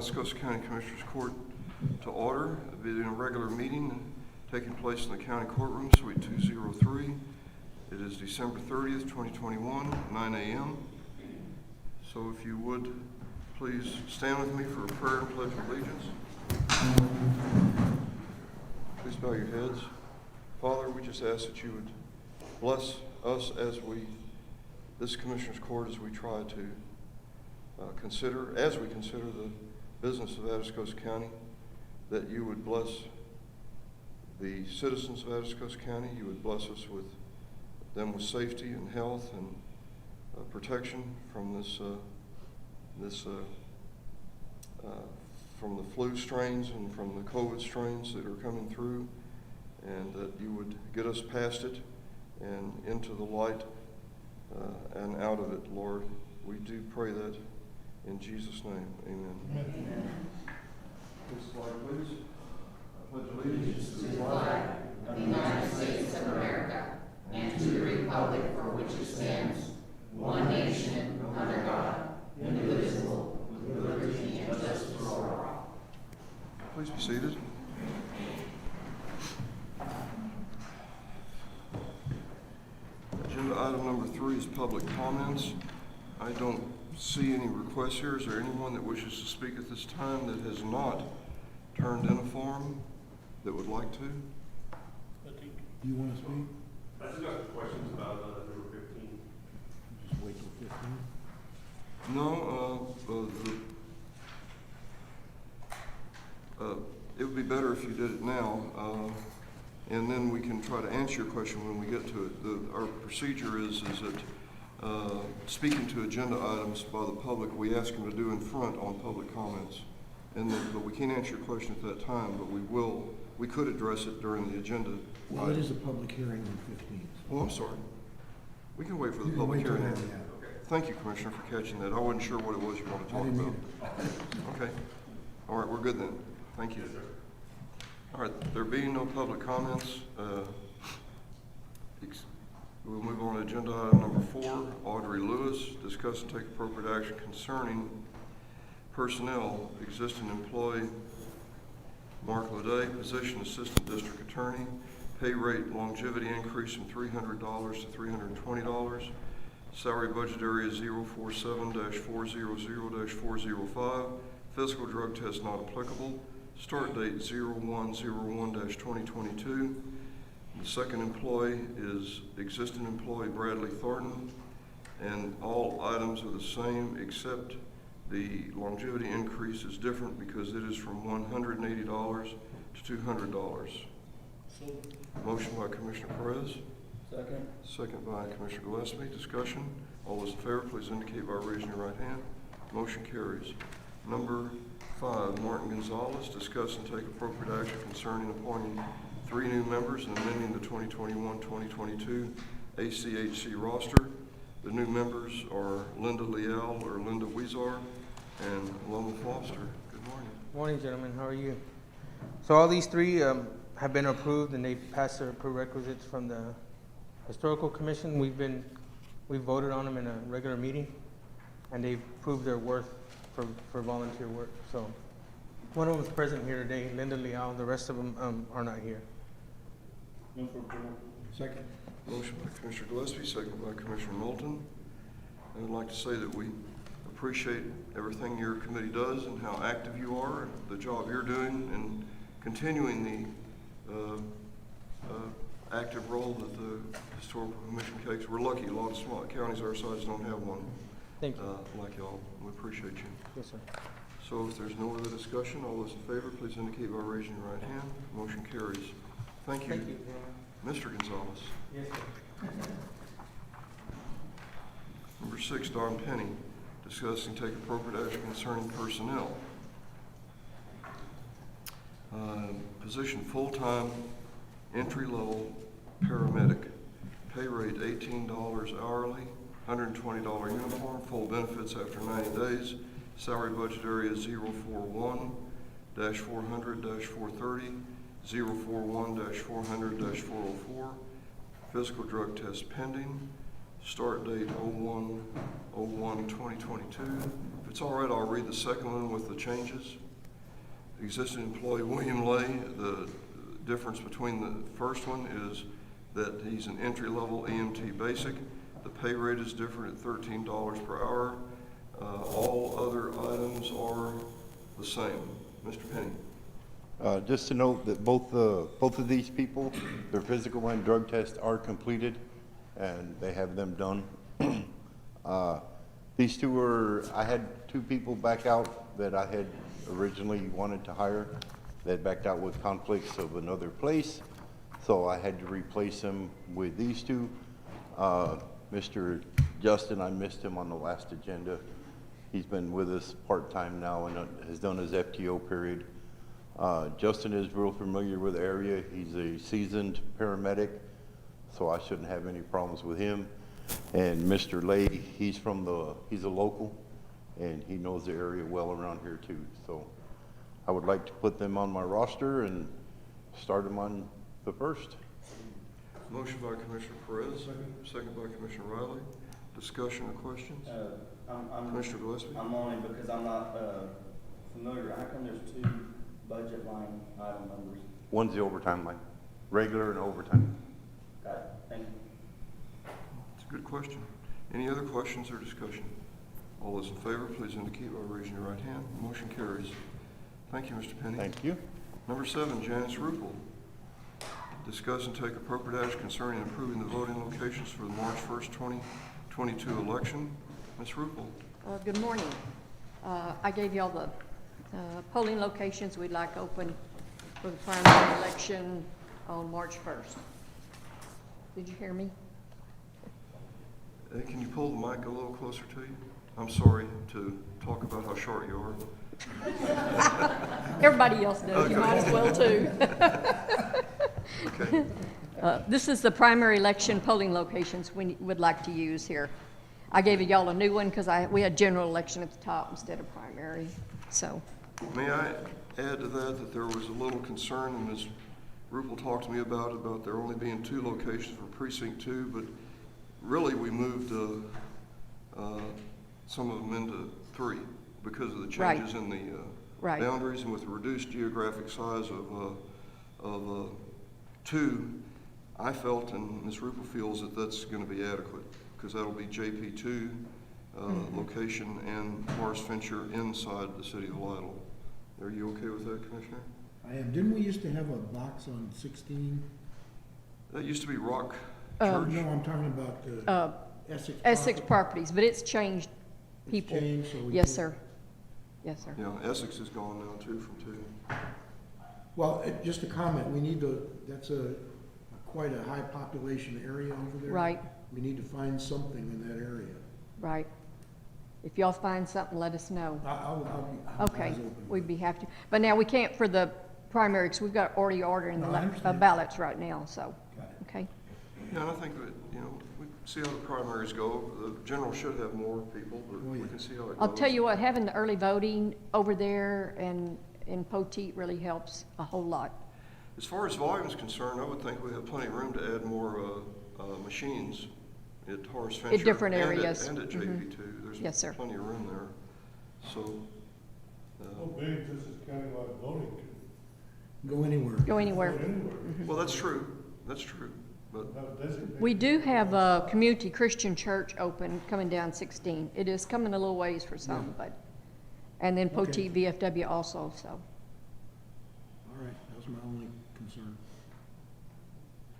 Atascosa County Commissioners Court to order. It being a regular meeting taking place in the county courtroom, Suite 203. It is December 30th, 2021, 9 a.m. So if you would, please stand with me for a prayer and pledge of allegiance. Please bow your heads. Father, we just ask that you would bless us as this Commissioner's Court, as we try to consider the business of Atascosa County, that you would bless the citizens of Atascosa County. You would bless us with them with safety and health and protection from from the flu strains and from the COVID strains that are coming through, and that you would get us past it and into the light and out of it, Lord. We do pray that in Jesus' name. Amen. Amen. Please slide, please. I pledge allegiance To the flag of the United States of America and to the republic for which it stands, one nation, under God, indivisible, with liberty and justice for all. Please be seated. Agenda item number 3 is public comments. I don't see any requests here. Is there anyone that wishes to speak at this time that has not turned in a form that would like to? Do you want to speak? I just got questions about number 15. Just wait till 15. No, it would be better if you did it now, and then we can try to answer your question when we get to it. Our procedure is that speaking to agenda items by the public, we ask them to do in front on public comments, but we can't answer your question at that time. But we could address it during the agenda. Well, it is a public hearing on 15. Oh, I'm sorry. We can wait for the You can public wait till hearing. then, yeah. Thank you, Commissioner, for catching that. I wasn't sure what it was you wanted to I talk didn't about. either. Okay. All right, we're good then. Thank you. All right, there being no public comments, we'll move on to agenda item number 4, Audrey Lewis, discuss and take appropriate action concerning personnel, existing employee Mark Leday, position assistant district attorney, pay rate longevity increase from $300 to $320, salary budget area 047-400-405, physical drug test not applicable, start date 01/01/2022. The second employee is existing employee Bradley Thornton, and all items are the same except the longevity increase is different because it is from $180 to $200. Motion by Commissioner Perez. Second. Second by Commissioner Gillespie. Discussion. All those in favor, please indicate by raising your right hand. Motion carries. Number 5, Martin Gonzalez, discuss and take appropriate action concerning appointing 3 new members and amending the 2021-2022 ACHC roster. The new members are Linda Leal or Linda Weezar and Loma Foster. Good morning. Morning, gentlemen. How are you? So all these 3 have been approved, and they've passed their prerequisites from the Historical Commission. We voted on them in a regular meeting, and they've proved their worth for volunteer work. So one of them is present here today, Linda Leal. The rest of them are not here. Second. Motion by Commissioner Gillespie, second by Commissioner Moulton. I would like to say that we appreciate everything your committee does and how active you are, and the job you're doing, and continuing the active role that the Historical Commission takes. We're lucky. A lot of small counties our size don't have one. Thank you. Like y'all. We appreciate you. Yes, sir. So if there's no other discussion, all those in favor, please indicate by raising your right hand. Motion carries. Thank you. Thank you. Mr. Gonzalez. Yes, sir. Number 6, Don Penny, discuss and take appropriate action concerning personnel. Position full-time, entry-level paramedic, pay rate $18 hourly, $120 uniform, full benefits after 90 days, salary budget area 041-400-430, 041-400-404, physical drug test pending, Start date 01/01/2022. If it's all right, I'll read the second one with the changes. Existing employee William Lay, the difference between the first one is that he's an entry-level EMT basic. The pay rate is different at $13 per hour. All other items are the same. Mr. Penny. Just to note that both of these people, their physical and drug tests are completed, and they have them done. These two were, I had two people back out that I had originally wanted to hire that backed out with conflicts of another place, so I had to replace them with these two. Mr. Justin, I missed him on the last agenda. He's been with us part-time now and has done his FTO period. Justin is real familiar with the area. He's a seasoned paramedic, so I shouldn't have any problems with him. And Mr. Lay, he's a local, and he knows the area well around here too. So I would like to put them on my roster and start them on the 1st. Motion by Commissioner Perez, second by Commissioner Riley. Discussion or questions? Commissioner Gillespie? I'm on it because I'm not familiar. How come there's two budget line item numbers? One's the overtime line, regular and overtime. Got it. Thank you. It's a good question. Any other questions or discussion? All those in favor, please indicate by raising your right hand. Motion carries. Thank you, Mr. Penny. Thank you. Number 7, Janice Ruppel. Discuss and take appropriate action concerning improving the voting locations for the March 1st, 2022 election. Ms. Ruppel. Good morning. I gave y'all the polling locations we'd like open for the primary election on March 1st. Did you hear me? Can you pull the mic a little closer to you? I'm sorry to talk about how short you are. Everybody else does. You might as well too. Okay. This is the primary election polling locations we would like to use here. I gave y'all a new one because we had general election at the top instead of primary. So, May I add to that there was a little concern, and Ms. Ruppel talked to me about there only being 2 locations for precinct 2, but really we moved some of them into 3 because of the changes in the boundaries, and with the reduced geographic size of 2, I felt, and Ms. Ruppel feels, that that's going to be adequate, because that'll be JP2 location and Morris Fincher inside the city of Lytle. Are you okay with that, Commissioner? I am. Didn't we used to have a box on 16? That used to be Rock No, Church. I'm talking about Essex. Essex properties, but it's changed people. It's changed, so we Yes, can- sir. Yes, sir. Yeah, Essex is gone now too from 2. Well, just a comment, we need to, that's quite a high population area over there. Right. We need to find something in that area. Right. If y'all find something, let us know. I'll be Okay, eyes open. we'd be happy to. But now we can't for the primary, because we've got already ordering No, I the understand. ballots right now, so, Got it. okay. Yeah, and I think that, we see how the primaries go. The general should have more people, but Oh, yeah. we can see how it goes. I'll tell you what, having the early voting over there and in Poteet really helps a whole lot. As far as volume is concerned, I would think we have plenty of room to add more machines at Horace Fincher. different and areas. And at JP2. There's Yes, sir. plenty of room there. So, How big does this countywide voting Go anywhere. Go anywhere. go anywhere? well, that's true. That's true. But Have a designated- We do have a community Christian church open coming down 16. It is coming a little ways for some, but, and then Okay. Poteet VFW also, so. All right, that was my only concern.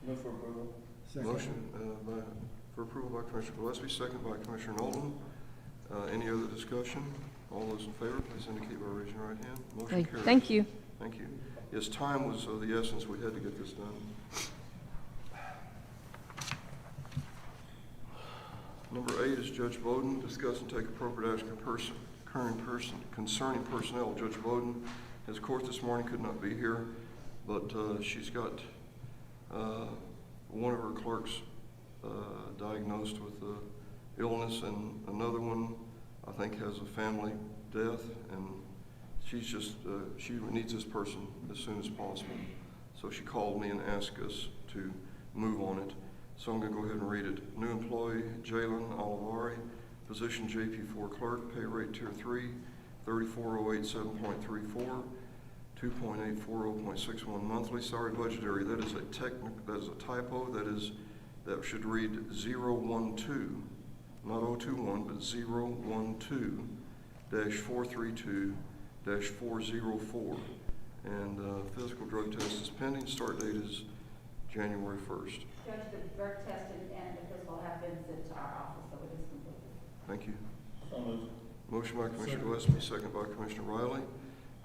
Move for approval. Second. motion for approval by Commissioner Gillespie, second by Commissioner Nolan. Any other discussion? All those in favor, please indicate by raising your right hand. Motion Okay, carries. thank you. Thank you. Yes, time was of the essence. We had to get this done. Number 8 is Judge Bowden. Discuss and take appropriate action concerning personnel. Judge Bowden has court this morning, could not be here, but she's got one of her clerks diagnosed with illness, and another one, I think, has a family death, and she's just, she needs this person as soon as possible. So she called me and asked us to move on it. So I'm going to go ahead and read it. New employee Jalen Olivari, position JP4 clerk, pay rate tier 3, 34087.34, 2.840.61 monthly. Salary budget area, that is a typo. That should read 012, not 021, but 012-432-404. And physical drug test is pending. Start date is January 1st. Judge, the drug test and the physical have been sent to our office, so it is completed. Thank you. So moved. Motion by Commissioner Gillespie, second by Commissioner Riley.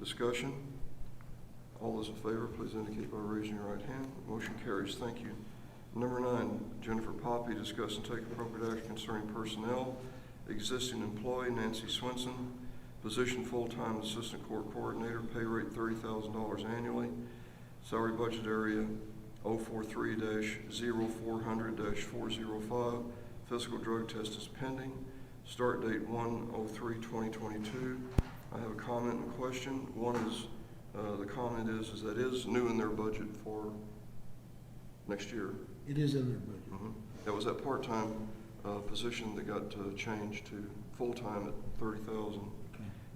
Discussion. All those in favor, please indicate by raising your right hand. Motion carries. Thank you. Number 9, Jennifer Poppy, discuss and take appropriate action concerning personnel. Existing employee Nancy Swenson, position full-time assistant court coordinator, pay rate $30,000 annually. Salary budget area 043-0400-405. Physical drug test is pending. Start date 1/03/2022. I have a comment and a question. One is, the comment is that is new in their budget for next year. It is in their budget. That was that part-time position that got changed to full-time at $30,000.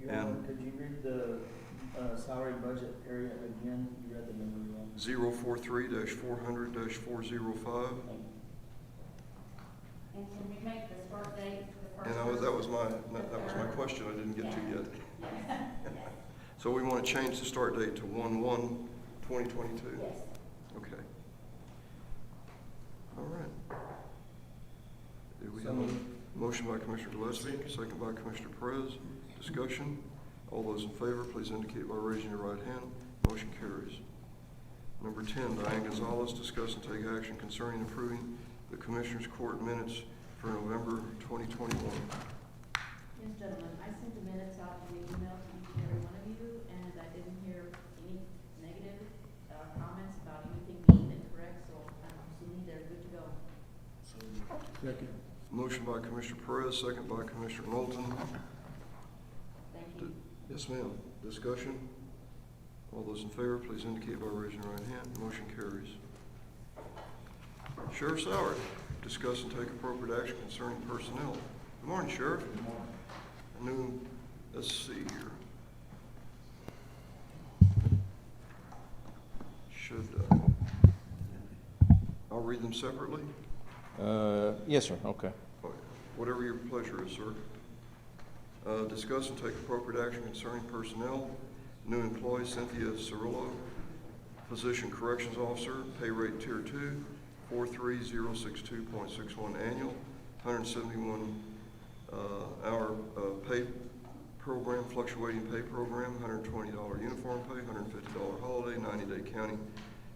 Your And- Honor, could you read the salary budget area again? You read the number wrong. 043-400-405. And can we make the start date the first? And that was my question I didn't get to yet. So we want to change the start date to 1/1/2022? Yes. Okay. All right. Do we So have moved. a motion by Commissioner Gillespie, second by Commissioner Perez? Discussion? All those in favor, please indicate by raising your right hand. Motion carries. Number 10, Diane Gonzalez, discuss and take action concerning approving the Commissioners Court minutes for November 2021. Yes, gentlemen, I sent the minutes out in the email to each and every one of you, and I didn't hear any negative comments about anything being incorrect, so I'm assuming they're good to go. Second. Motion by Commissioner Perez, second by Commissioner Knowlton. Thank you. Yes, ma'am. Discussion? All those in favor, please indicate by raising your right hand. Motion carries. Sheriff's salary. Discuss and take appropriate action concerning personnel. Good morning, Sheriff. Good morning. Let's see here. I'll read them separately. Yes, sir, okay. Whatever your pleasure is, sir. Discuss and take appropriate action concerning personnel. New employee Cynthia Cirillo, position corrections officer, pay rate tier 2, 43062.61 annual, 171 hour pay program, fluctuating pay program, $120 uniform pay, $150 holiday, 90-day county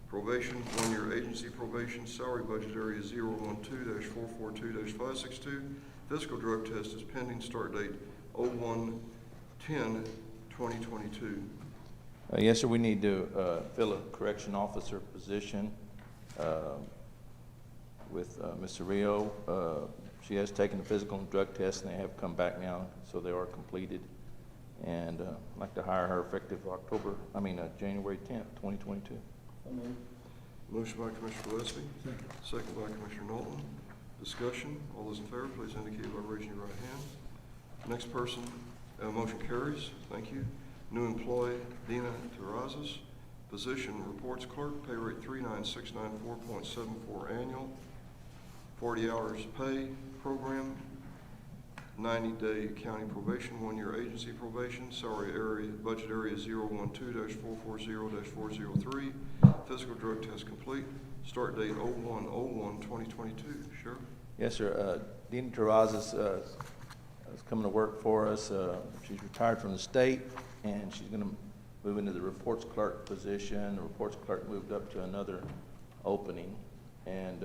probation, 1-year agency probation. Salary budget area 012-442-562. Physical drug test is pending. Start date 01/10/2022. Yes, sir, we need to fill a correction officer position with Ms. Rio. She has taken the physical and drug test, and they have come back now, so they are completed. And I'd like to hire her effective January 10th, 2022. So moved. Motion by Commissioner Gillespie, second by Commissioner Knowlton. Discussion. All those in favor, please indicate by raising your right hand. Next person, motion carries. Thank you. New employee Dina Terrazas, position reports clerk, pay rate 39694.74 annual, 40 hours pay program, 90-day county probation, 1-year agency probation. Salary area, budget area 012-440-403. Physical drug test complete. Start date 01/01/2022. Sure. Yes, sir. Dina Terrazas is coming to work for us. She's retired from the state, and she's going to move into the reports clerk position. The reports clerk moved up to another opening, and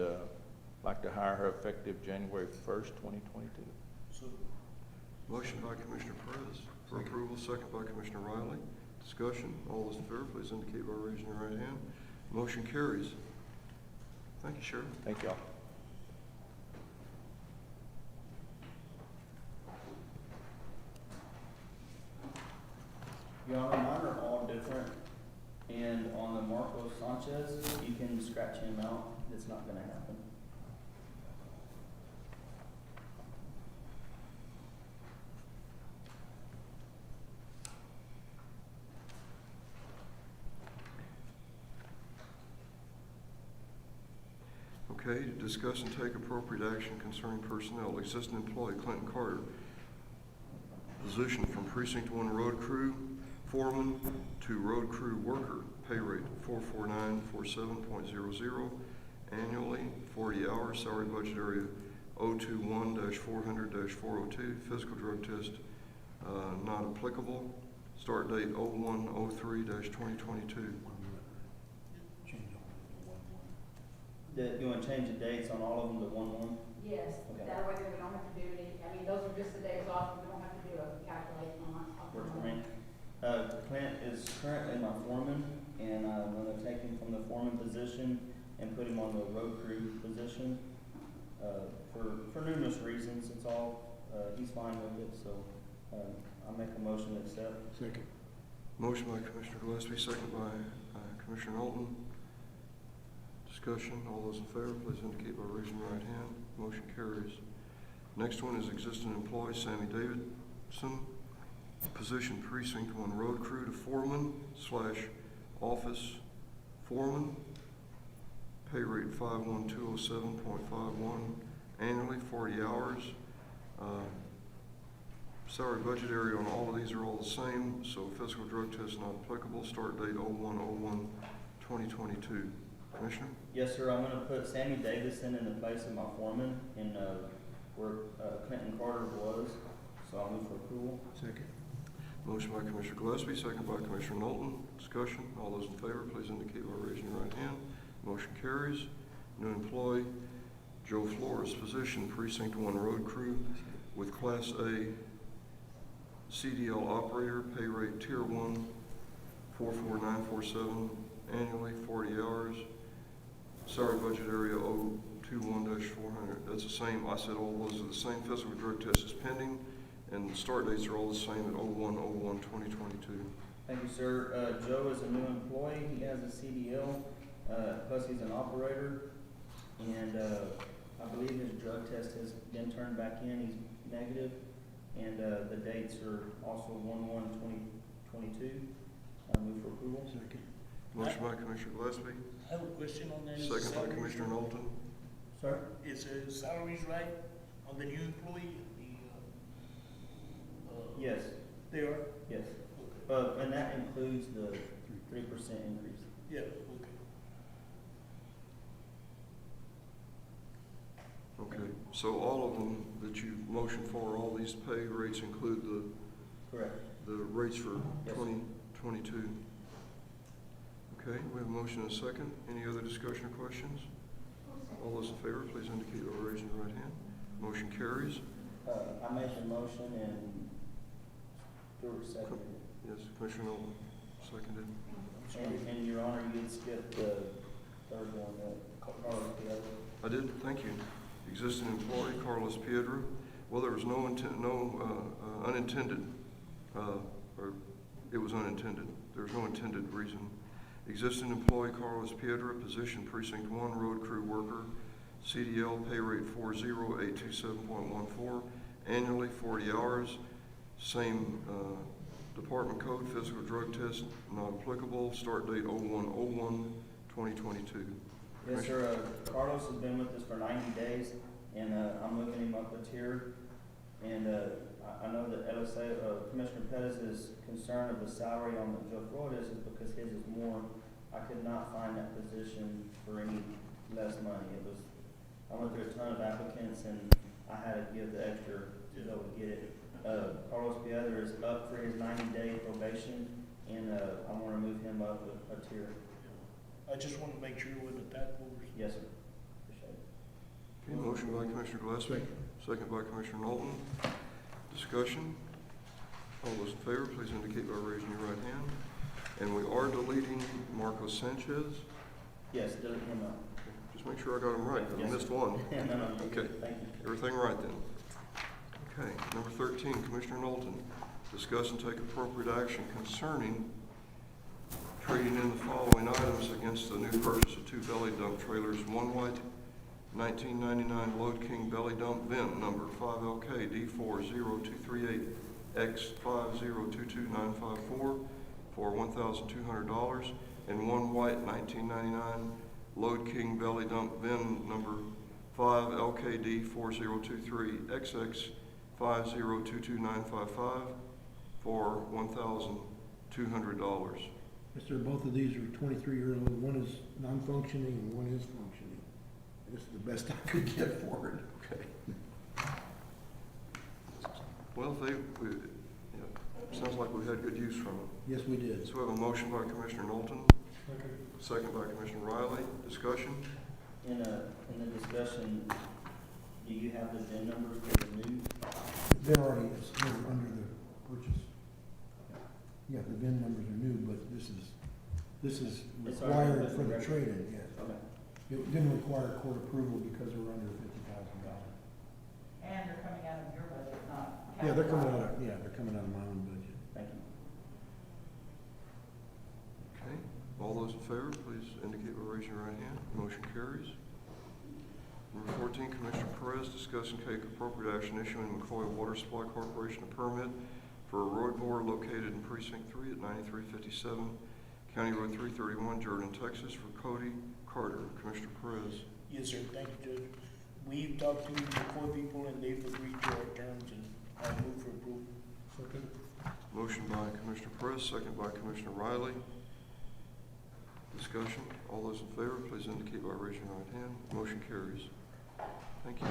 like to hire her effective January 1st, 2022. Motion by Commissioner Perez for approval, second by Commissioner Riley. Discussion. All those in favor, please indicate by raising your right hand. Motion carries. Thank you, Sheriff. Thank y'all. Your Honor, mine are all different, and on the Marcos Sanchez, you can scratch him out. It's not gonna happen. Okay, to discuss and take appropriate action concerning personnel. Existing employee Clinton Carter, position from Precinct 1 Road Crew Foreman to Road Crew Worker, pay rate 44947.00, annually, 40 hours, salary budget area 021-400-402, physical drug test not applicable, start date 01/03-2022. You wanna change the dates on all of them to 1/1? Yes, Okay. that way then we don't have to do any, I mean, those are just the days off, we don't have to do a calculation on it. Works for me. Clint is currently my foreman, and I'm gonna take him from the foreman position and put him on the road crew position, for numerous reasons. It's all, he's fine with it, so, I'll make a motion to accept. Second. Motion by Commissioner Gillespie, second by Commissioner Knowlton. Discussion, all those in favor, please indicate by raising your right hand. Motion carries. Next one is existing employee Sammy Davidson, position Precinct 1 Road Crew to Foreman/Office Foreman, pay rate 51207.51, annually, 40 hours. Salary budget area on all of these are all the same, so physical drug test not applicable, start date 01/01/2022. Commissioner? Yes, sir, I'm gonna put Sammy Davison in the place of my foreman in, where Clinton Carter was, so I'll move for approval. Second. Motion by Commissioner Gillespie, second by Commissioner Knowlton. Discussion, all those in favor, please indicate by raising your right hand. Motion carries. New employee, Joe Flores, position Precinct 1 Road Crew with Class A CDL operator, pay rate Tier 1, 44947, annually, 40 hours. Salary budget area 021-400. That's the same, I said all those are the same. Physical drug test is pending, and the start dates are all the same at 01/01/2022. Thank you, sir. Joe is a new employee. He has a CDL, plus he's an operator. And, I believe his drug test has been turned back in. He's negative. And, the dates are also 1/1/2022. Move for approval. Second. Motion by Commissioner Gillespie, I have a question on that. second by Commissioner Knowlton. Sir? Is salaries right on the new employee? Yes, They are? yes. Okay. And that includes the 3% increase. Yeah, okay. Okay, so all of them that you motioned for, all these pay rates include Correct. the rates for Yes. 2022. Okay, we have a motion and a second. Any other discussion or questions? All those in favor, please indicate by raising your right hand. Motion carries. I made the motion and Stuart seconded it. Yes, Commissioner Knowlton seconded. And Your Honor, you had skipped the third one, Carlos Piedra. I did, thank you. Existing employee, Carlos Piedra. Well, there was no unintended, or it was unintended. There was no intended reason. Existing employee, Carlos Piedra, position Precinct 1 Road Crew Worker, CDL, pay rate 40827.14, annually, 40 hours, same department code, physical drug test not applicable, start date 01/01/2022. Yes, sir. Carlos has been with us for 90 days, and I'm moving him up a tier. And I know that Commissioner Pettis' concern of the salary on the Joe Flores is because his is more. I could not find that position for any less money. I went through a ton of applicants, and I had to give the extra to be able to get it. Carlos Piedra is up for his 90-day probation, and I want to move him up a tier. I just want to make sure with the task force. Yes, sir. Appreciate it. Okay, motion by Commissioner Gillespie, second by Commissioner Knowlton. Discussion. All those in favor, please indicate by raising your right hand. And we are deleting Marco Sanchez. Yes, delete him out. Just make sure I got him right, because I Yes, missed sir. one. No, you're Okay. good. Thank you. Everything right then. Okay, number 13, Commissioner Knowlton. Discuss and take appropriate action concerning trading in the following items against the new purchase of 2 belly dump trailers. One white 1999 Load King belly dump, VIN number 5LKD40238X5022954 for $1,200, and one white 1999 Load King Belly Dump VIN number 5 LKD 4023 XX 5022955 for $1,200. Mister, both of these are 23-year-old. One is non-functioning and one is functioning. This is the best I could get for it. Okay. Well, sounds like we had good use from it. Yes, we did. So we have a motion by Commissioner Knowlton, second by Commissioner Riley. Discussion? In the discussion, do you have the VIN numbers for the new? They're already, they're under the purchase. Yeah, the VIN numbers are new, but this is It's required already for the record. trade-in, yes. Okay. It didn't require court approval because we're under $50,000. And they're coming out of your budget, not. Yeah, they're coming out of my own budget. Thank you. Okay. All those in favor, please indicate by raising your right hand. Motion carries. Number 14, Commissioner Perez, discuss and take appropriate action issuing McCoy Water Supply Corporation a permit for a road bore located in Precinct 3 at 9357 County Road 331, Jordan, Texas, for Cody Carter. Commissioner Perez. Yes, sir. Thank you, Judge. We've talked to the core people and they've agreed to our terms and I move for approval. Second. Motion by Commissioner Perez, second by Commissioner Riley. Discussion. All those in favor, please indicate by raising your right hand. Motion carries. Thank you.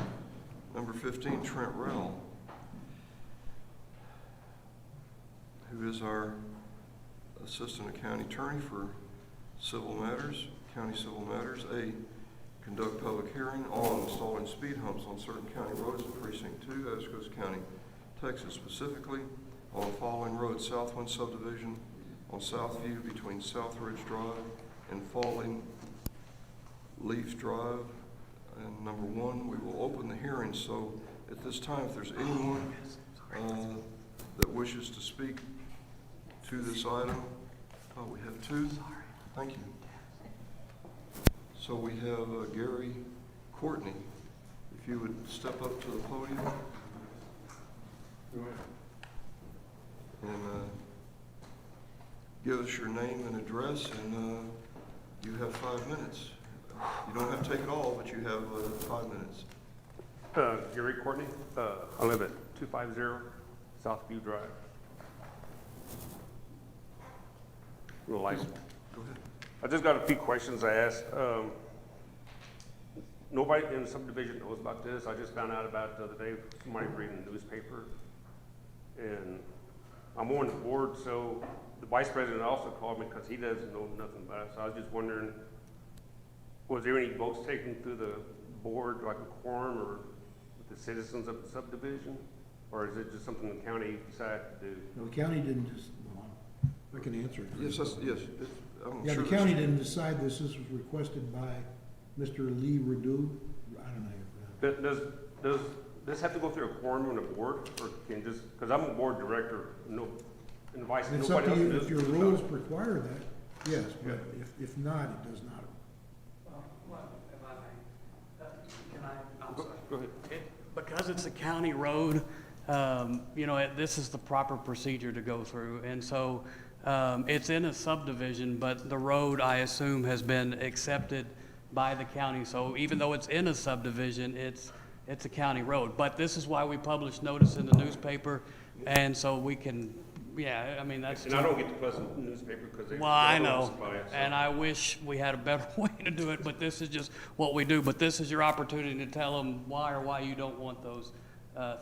Number 15, Trent Rell, who is our Assistant County Attorney for Civil Matters, County Civil Matters. A, conduct public hearing on installing speed humps on certain county roads in Precinct 2, Atascosa County, Texas, specifically on the following roads: Southwind Subdivision on Southview between South Ridge Drive and Falling Leaf Drive. And number 1, we will open the hearing. So at this time, if there's anyone that wishes to speak to this item, we have 2. Thank you. So we have Gary Courtney. If you would step up to the podium. And give us your name and address, and you have 5 minutes. You don't have to take it all, but you have 5 minutes. Gary Courtney, I live at 250 Southview Drive. Real license. Go ahead. I just got a few questions I asked. Nobody in the subdivision knows about this. I just found out about it the other day, somebody reading the newspaper. And I'm on the board, so the vice president also called me because he doesn't know nothing about it. So I was just wondering, was there any votes taken through the board, like a quorum, or with the citizens of the subdivision? Or is it just something the county decided to do? No, the county didn't just, well, I can answer it. Yes, I'm Yeah, sure the county didn't decide this. This was requested by Mr. Lee Redu. I don't know how you pronounce it. Does this have to go through a quorum on the board, or can just, because I'm a board director, and vice, It's up nobody to else you. does. If your rules require that, yes, but if not, it does not. Well, if I may, can I, I'm sorry. Go ahead. Because it's a county road, this is the proper procedure to go through. And so it's in a subdivision, but the road, I assume, has been accepted by the county. So even though it's in a subdivision, it's a county road. But this is why we publish notice in the newspaper, and so we can, that's. And I don't get the Pleasant newspaper because they. Well, I know, supply it, so. and I wish we had a better way to do it, but this is just what we do. But this is your opportunity to tell them why you don't want those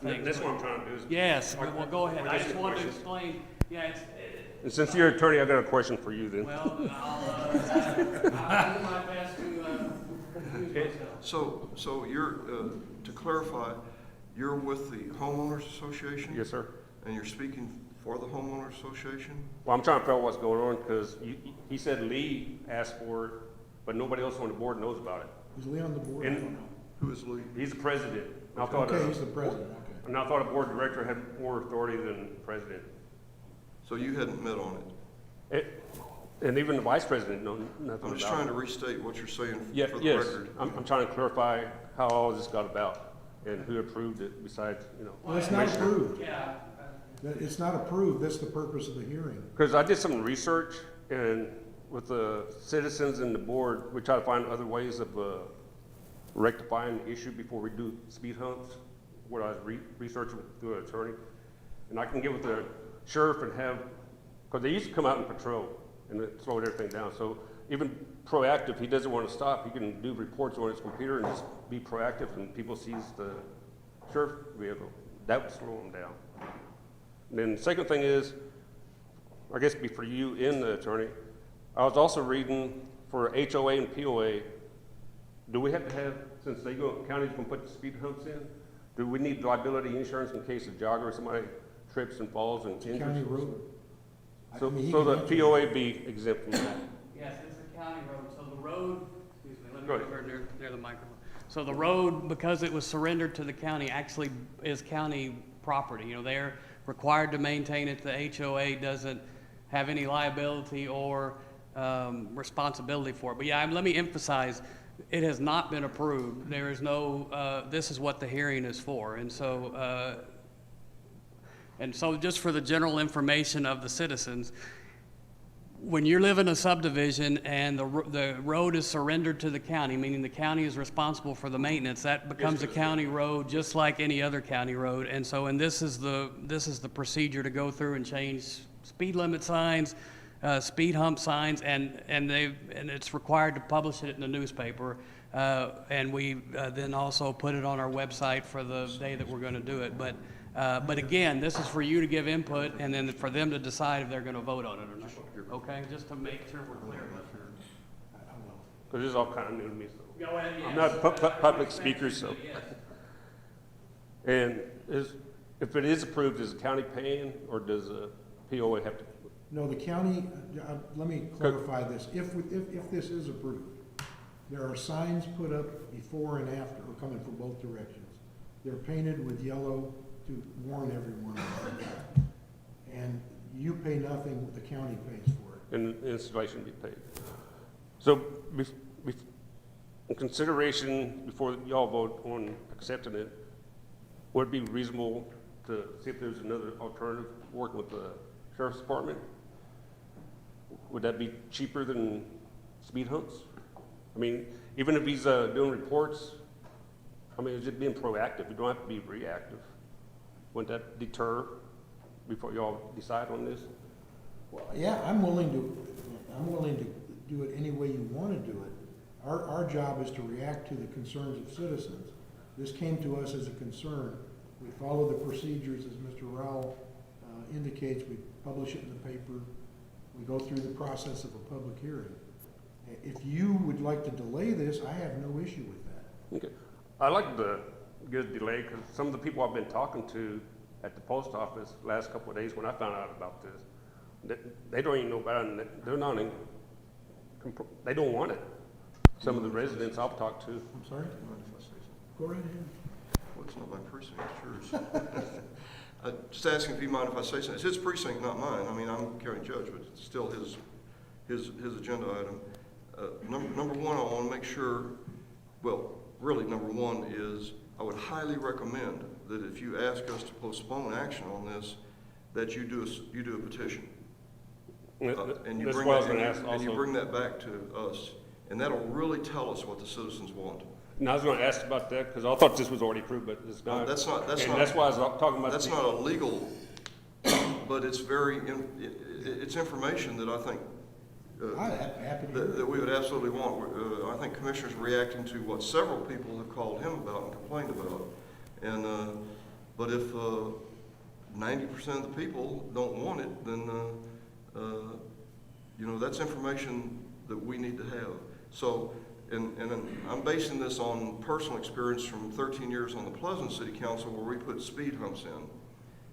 things. That's what I'm trying to do. Yes, well, go ahead. I just wanted to explain, And since you're an attorney, I got a question for you then. well, I'll do my best to confuse myself. So you're, to clarify, you're with the homeowners association? Yes, sir. And you're speaking for the homeowners association? Well, I'm trying to figure out what's going on because he said Lee asked for it, but nobody else on the board knows about it. Is Lee on the board? I And- don't know. Who is Lee? He's the president. And I thought, Okay, he's the president, okay. And I thought a board director had more authority than the president. So you hadn't met on it? And even the vice president knows nothing about it. I'm just trying to restate what you're saying for the Yes, record. I'm trying to clarify how all this got about and who approved it besides, Well, it's not approved. Yeah. It's not approved. That's the purpose of the hearing. Because I did some research and with the citizens and the board, we try to find other ways of rectifying the issue before we do speed humps, what I was researching through an attorney. And I can get with the sheriff and have, because they used to come out and patrol and it slowed everything down. So even proactive, he doesn't want to stop, he can do reports on his computer and just be proactive, and people sees the sheriff vehicle. That would slow them down. And then the second thing is, I guess it'd be for you and the attorney, I was also reading for HOA and POA, do we have to have, since county's gonna put the speed humps in, do we need liability insurance in case of jogger or somebody trips and falls and injures? County road. So, I mean, he so can the answer POA be exempt from that? Yes, it's a county road, so the road, excuse me, let me Go go ahead. over near the microphone. So the road, because it was surrendered to the county, actually is county property. You know, they're required to maintain it. The HOA doesn't have any liability or responsibility for it. But yeah, let me emphasize, it has not been approved. There is no, this is what the hearing is for. And so just for the general information of the citizens, when you live in a subdivision and the road is surrendered to the county, meaning the county is responsible for the maintenance, that becomes a county road just like any other county road. And so, and this is the procedure to go through and change speed limit signs, speed hump signs, and it's required to publish it in the newspaper. And we then also put it on our website for the day that we're going to do it. But again, this is for you to give input and then for them to decide if they're going to vote on it or not. Okay, just to make sure we're clear about that. Because this is all kind of new to me, so. Go ahead, I'm yes. not a public speaker, so. Yes. And if it is approved, is the county paying, or does the POA have to? No, the county, let me clarify this. If this is approved, there are signs put up before and after, or coming from both directions. They're painted with yellow to warn everyone. And you pay nothing, the county pays for it. And installation be paid. So, in consideration, before y'all vote on accepting it, would it be reasonable to see if there's another alternative, working with the sheriff's department? Would that be cheaper than speed humps? I mean, even if he's doing reports, I mean, is it being proactive? You don't have to be reactive. Wouldn't that deter before y'all decide on this? Well, yeah, I'm willing to do it any way you want to do it. Our job is to react to the concerns of citizens. This came to us as a concern. We follow the procedures, as Mr. Rowell indicates. We publish it in the paper. We go through the process of a public hearing. If you would like to delay this, I have no issue with that. Okay. I like the good delay, because some of the people I've been talking to at the post office the last couple of days when I found out about this, they don't even know about it, and they're not in, they don't want it. Some of the residents I've talked to. I'm sorry? Go right ahead. Well, it's not my precinct, it's yours. Just asking if you mind if I say something. It's his precinct, not mine. I mean, I'm county judge, but it's still his agenda item. Number one, I want to make sure, well, really, number one is I would highly recommend that if you ask us to postpone action on this, that you do a petition. And you bring that back to us, and that'll really tell us what the citizens want. And I was going to ask about that, because I thought this was already approved, but it's not. That's not. That's why I was talking about. That's not a legal, but it's it's information that I think that we would absolutely want. I think Commissioner's reacting to what several people have called him about and complained about. And but if 90% of the people don't want it, then you know, that's information that we need to have. So, and I'm basing this on personal experience from 13 years on the Pleasant City Council, where we put speed humps in.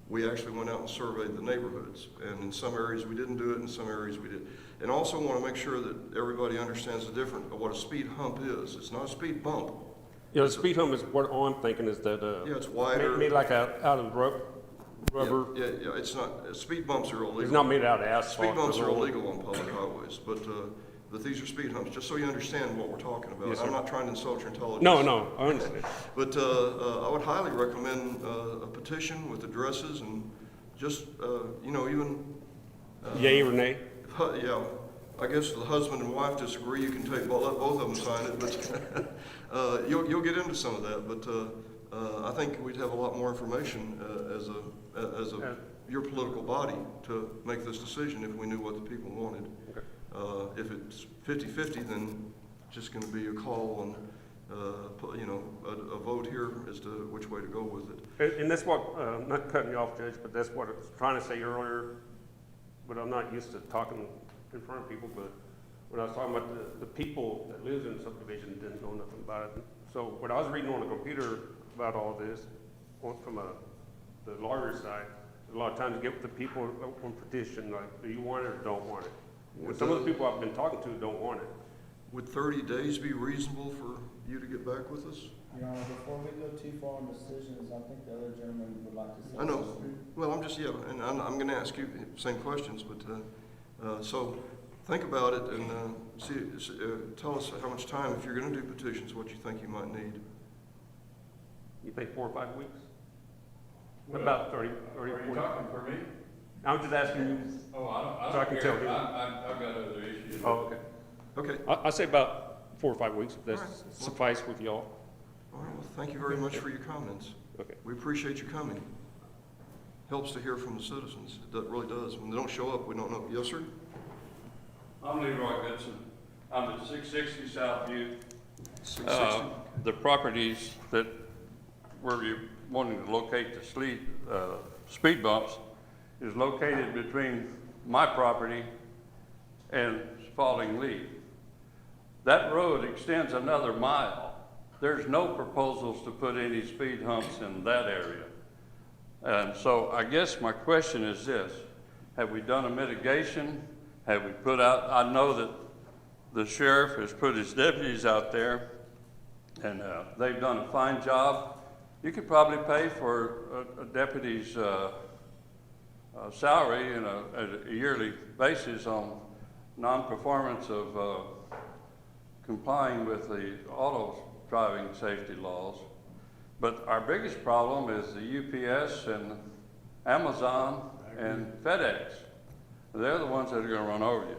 We actually went out and surveyed the neighborhoods, and in some areas we didn't do it, in some areas we did. And also want to make sure that everybody understands the difference of what a speed hump is. It's not a speed bump. Yeah, the speed hump is what I'm thinking is that. Yeah, it's wider. Made like out of rubber. Yeah, it's not. Speed bumps are illegal. It's not made out of asphalt. Speed bumps are illegal on public highways, but these are speed humps. Just so you understand what we're talking about. Yes, I'm not trying to insult your intelligence. No, I understand. But I would highly recommend a petition with addresses and just you know, even yay or nay? Yeah, I guess if the husband and wife disagree, you can let both of them sign it, but you'll get into some of that. But I think we'd have a lot more information as your political body to make this decision if we knew what the people wanted. Okay. If it's 50-50, then it's just going to be a call on, a vote here as to which way to go with it. And that's what, not cutting you off, Judge, but that's what I was trying to say earlier, but I'm not used to talking in front of people, but when I was talking about the people that lives in the subdivision didn't know nothing about it. So when I was reading on the computer about all this, from the lawyer's side, a lot of times you get with the people on petition, like, do you want it or don't want it? And some of the people I've been talking to don't want it. Would 30 days be reasonable for you to get back with us? Your Honor, before we go too far on decisions, I think the other gentleman would like to say I know. something. Well, and I'm going to ask you the same questions, but so think about it and tell us how much time, if you're going to do petitions, what you think you might need. You think 4 or 5 weeks? What about 30, 40? Are you talking for me? I'm just asking you. Oh, I don't So I can care. tell him. I've got other issues. Oh, okay. Okay. I say about 4 or 5 weeks, if that's All right. suffice with y'all. All right, well, thank you very much for your comments. Okay. We appreciate you coming. Helps to hear from the citizens. It really does. When they don't show up, we don't know. Yes, sir? I'm Leroy Goodson. I'm at 660 Southview. 660. The properties that where you're wanting to locate the speed bumps is located between my property and Falling Leaf. That road extends another mile. There's no proposals to put any speed humps in that area. And so I guess my question is this: have we done a mitigation? Have we put out, I know that the sheriff has put his deputies out there and they've done a fine job. You could probably pay for a deputy's salary at a yearly basis on non-performance of complying with the auto driving safety laws. But our biggest problem is the UPS and Amazon and FedEx. They're the ones that are going to run over you.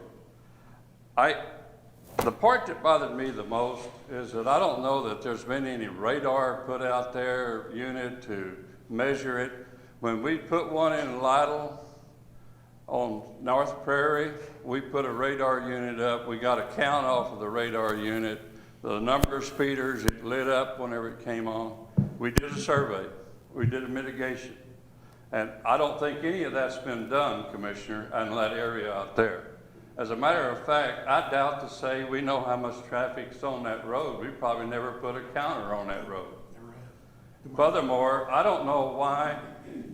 The part that bothered me the most is that I don't know that there's been any radar put out there, unit to measure it. When we put one in Lytle on North Prairie, we put a radar unit up. We got a count off of the radar unit. The number of speeders, it lit up whenever it came on. We did a survey. We did a mitigation. And I don't think any of that's been done, Commissioner, in that area out there. As a matter of fact, I doubt to say we know how much traffic's on that road. We probably never put a counter on that road. Furthermore, I don't know why,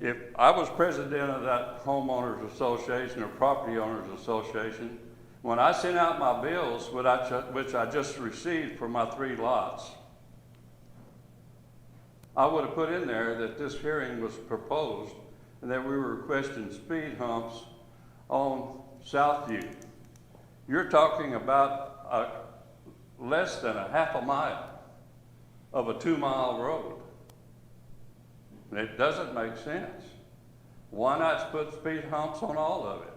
if I was president of that homeowners association or property owners association, when I sent out my bills, which I just received for my 3 lots, I would have put in there that this hearing was proposed and that we were requesting speed humps on Southview. You're talking about less than a half a mile of a 2-mile road. And it doesn't make sense. Why not put speed humps on all of it?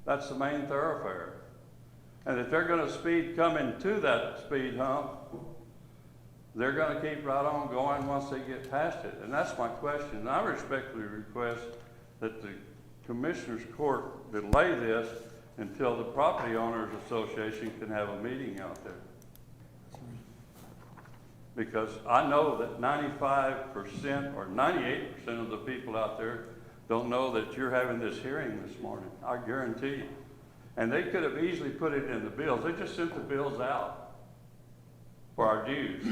That's the main thoroughfare. And if they're going to speed coming to that speed hump, they're going to keep right on going once they get past it. And that's my question. And I respectfully request that the Commissioners Court delay this until the Property Owners Association can have a meeting out there. Because I know that 95% or 98% of the people out there don't know that you're having this hearing this morning. I guarantee you. And they could have easily put it in the bills. They just sent the bills out for our dues.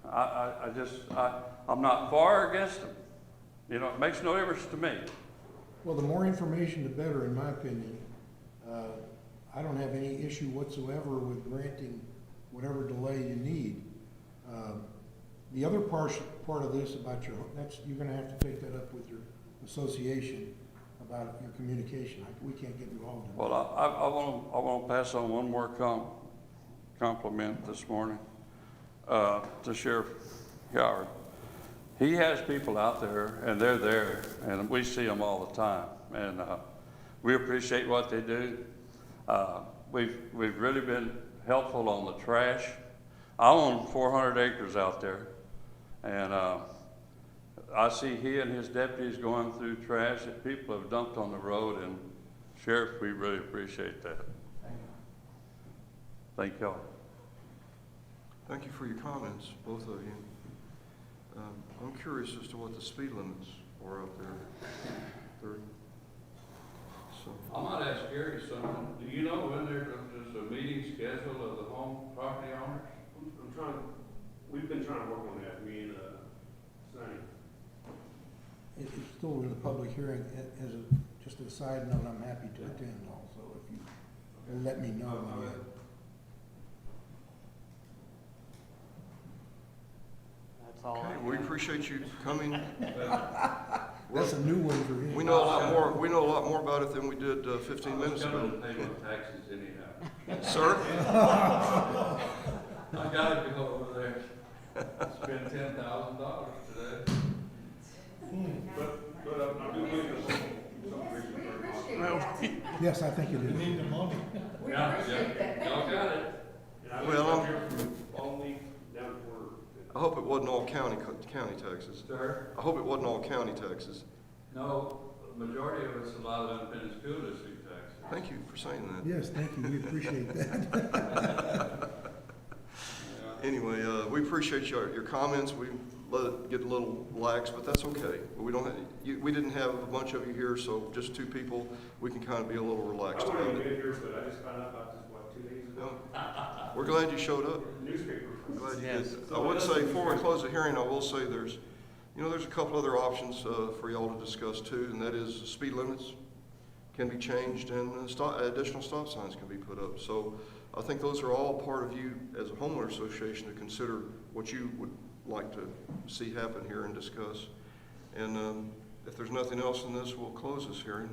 I'm not for or against them. You know, it makes no difference to me. Well, the more information, the better, in my opinion. I don't have any issue whatsoever with granting whatever delay you need. The other part of this about you're going to have to take that up with your association about your communication. We can't get involved in that. Well, I want to pass on one more compliment this morning to Sheriff Howard. He has people out there, and they're there, and we see them all the time. And We appreciate what they do. We've really been helpful on the trash. I own 400 acres out there, and I see he and his deputies going through trash that people have dumped on the road, and Sheriff, we really appreciate that. Thank y'all. Thank you for your comments, both of you. I'm curious as to what the speed limits are out there. 30. So, I might ask Gary something. Do you know when there's a meeting scheduled of the home property owners? We've been trying to work on that, me and, Sonny. It's still in the public hearing. Just a side note, I'm happy to attend also, if you will let me know when you. That's all. okay, we appreciate you coming. That's a new one for me. We know a lot more. We know a lot more about it than we did 15 minutes I was ago. coming to pay my taxes anyhow. Sir? I gotta go over there. Spend $10,000 today. But I'm doing something. Yes, I think it is. Need the money. Y'all got it. Well, All week down for. I hope it wasn't all county taxes. Sir? I hope it wasn't all county taxes. No, the majority of us allowed unfinished school district taxes. Thank you for saying that. Yes, thank you. We appreciate that. Anyway, we appreciate your comments. We let it get a little lax, but that's okay. We don't have, we didn't have a bunch of you here, so just two people. We can kind of be a little relaxed I about wouldn't have it. been here, but I just found out about this, 2 days ago? No. We're glad you showed up. Newspaper. I'm glad you Yes. did. I would say, before we close the hearing, I will say there's a couple other options for y'all to discuss too, and that is speed limits can be changed and additional stop signs can be put up. So I think those are all part of you as a homeowner association to consider what you would like to see happen here and discuss. And if there's nothing else in this, we'll close this hearing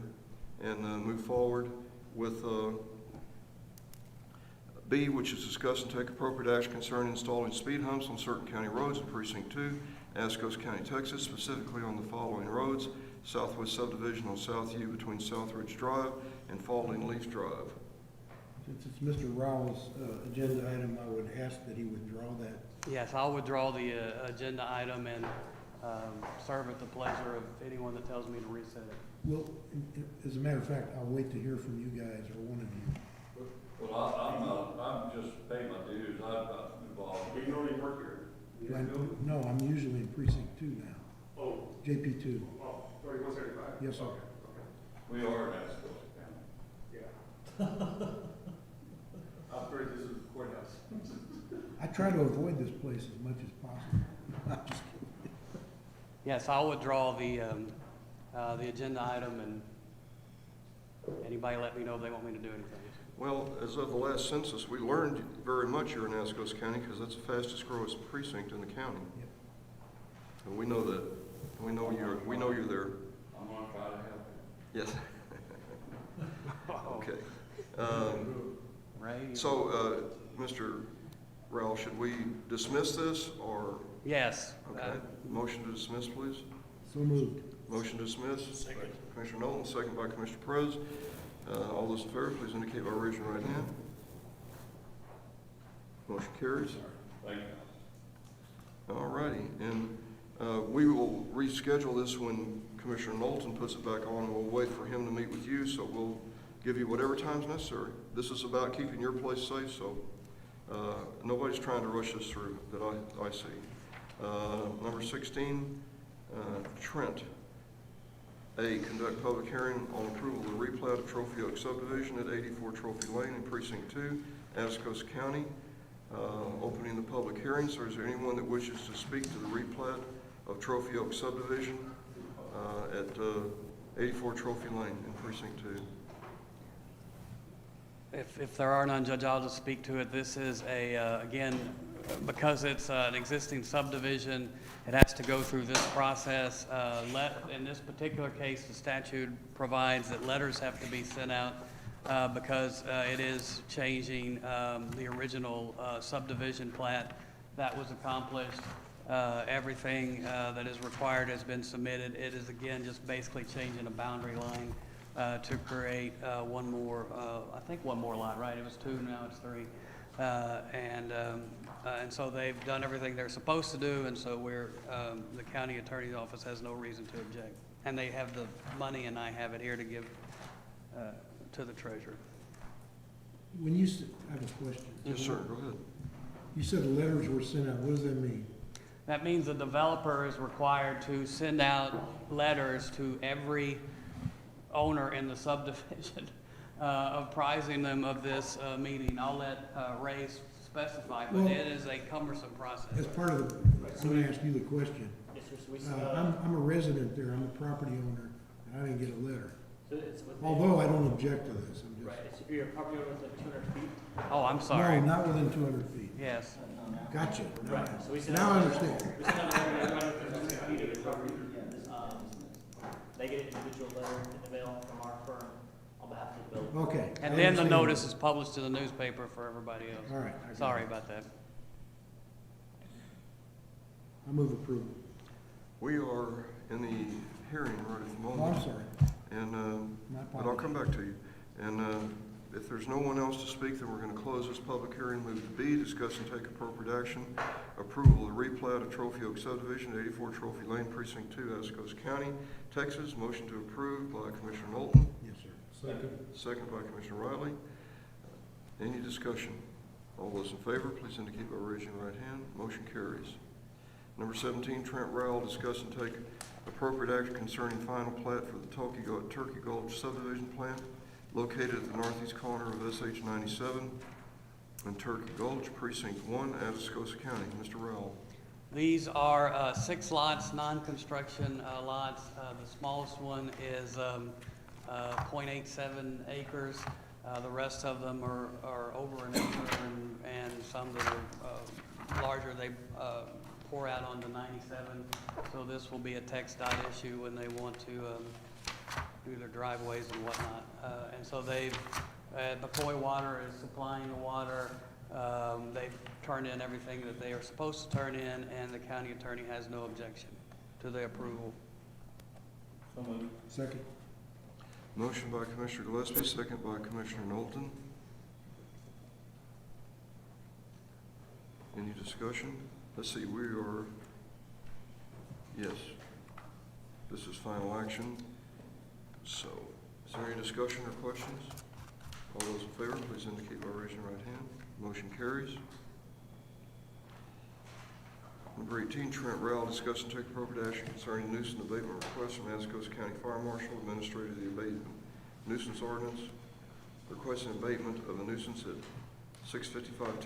and move forward with B, which is discuss and take appropriate action concerning installing speed humps on certain county roads in Precinct 2, Atascosa County, Texas, specifically on the following roads: Southwest Subdivision on Southview between Southridge Drive and Falling Leaf Drive. Since it's Mr. Rao's agenda item, I would ask that he withdraw that. Yes, I'll withdraw the agenda item and serve at the pleasure of anyone that tells me to reset it. Well, as a matter of fact, I'll wait to hear from you guys or one of you. Well, I'm just paying my dues. I'm not involved. You normally work here? No, I'm usually in precinct 2 now, Oh, JP2. 3175? Yes, sir. We are in Atascosa County. Yeah. I'm afraid this is the courthouse. I try to avoid this place as much as possible. I'm just kidding. Yes, I'll withdraw the agenda item, and anybody let me know if they want me to do anything. Well, as of the last census, we learned very much here in Atascosa County because that's the fastest growing precinct in the county. Yep. And we know that. We know you're there. I'm gonna try to help you. Yes. Okay. Right? So, Mr. Rowell, should we dismiss this or? Yes. Okay. Motion to dismiss, please. So moved. Motion to dismiss. Second. Commissioner Nolan, second by Commissioner Perez. All those in favor, please indicate by raising your right hand. Motion carries. Thank you. All righty, and we will reschedule this when Commissioner Knowlton puts it back on. We'll wait for him to meet with you, so we'll give you whatever time's necessary. This is about keeping your place safe, so nobody's trying to rush this through that I see. Number 16, Trent. A, conduct public hearing on approval of the replat of Trophy Oak subdivision at 84 Trophy Lane in Precinct 2, Atascosa County. Opening the public hearing. So is there anyone that wishes to speak to the replat of Trophy Oak subdivision at 84 Trophy Lane in Precinct 2? If there are none, Judge, I'll just speak to it. This is again, because it's an existing subdivision, it has to go through this process. In this particular case, the statute provides that letters have to be sent out because it is changing the original subdivision plat that was accomplished. Everything that is required has been submitted. It is, again, just basically changing a boundary line to create one more, I think one more lot, right? It was 2, now it's 3. And so they've done everything they're supposed to do, and so the county attorney's office has no reason to object. And they have the money, and I have it here to give to the treasurer. When you said, I have a question. Yes, sir, go ahead. You said letters were sent out. What does that mean? That means the developer is required to send out letters to every owner in the subdivision apprising them of this meeting. I'll let Ray specify, but Well, it is a cumbersome process. As part of the, I'm gonna ask you the question. Yes, sir, so we, I'm a resident there, I'm a property owner, and I didn't get a letter. so it's within. Although I don't object to this, I'm just. Right, it's if you're a property owner within 200 feet. Oh, I'm sorry. No, not within 200 feet. Yes. Gotcha. Right, so we send Now out. I understand. We send out a letter to everyone within 200 feet of your property. They get an individual letter in the mail from our firm on behalf of the builder. Okay. And I then the understand. notice is published in the newspaper for everybody else. All right. I got Sorry it. about that. I move approval. We are in the hearing right at the Oh, moment. I'm sorry. And, My but I'll apologies. come back to you. And if there's no one else to speak, then we're going to close this public hearing. Move to B, discuss and take appropriate action. Approval of the replat of Trophy Oak subdivision, 84 Trophy Lane, Precinct 2, Atascosa County, Texas. Motion to approve by Commissioner Knowlton, Yes, sir. second by Commissioner Riley. Any discussion? All those in favor, please indicate by raising your right hand. Motion carries. Number 17, Trent Rowell, discuss and take appropriate action concerning final plat for the Turkey Gulch subdivision plan located at the northeast corner of SH 97 and Turkey Gulch, Precinct 1, Atascosa County. Mr. Rowell. These are 6 lots, non-construction lots. The smallest one is 0.87 acres. The rest of them are over an acre, and some that are larger, they pour out onto 97. So this will be a text dot issue when they want to do their driveways and whatnot. And so McCoy Water is supplying the water. They've turned in everything that they are supposed to turn in, and the county attorney has no objection to the approval. So moved. Second. Motion by Commissioner Gillespie, second by Commissioner Knowlton. Any discussion? Let's see, we are, yes, this is final action. So, is there any discussion or questions? All those in favor, please indicate by raising your right hand. Motion carries. Number 18, Trent Rowell, discuss and take appropriate action concerning nuisance abatement request from Atascosa County Fire Marshal, Administrator of the Abatement Nuisance Ordinance, requesting abatement of a nuisance at 655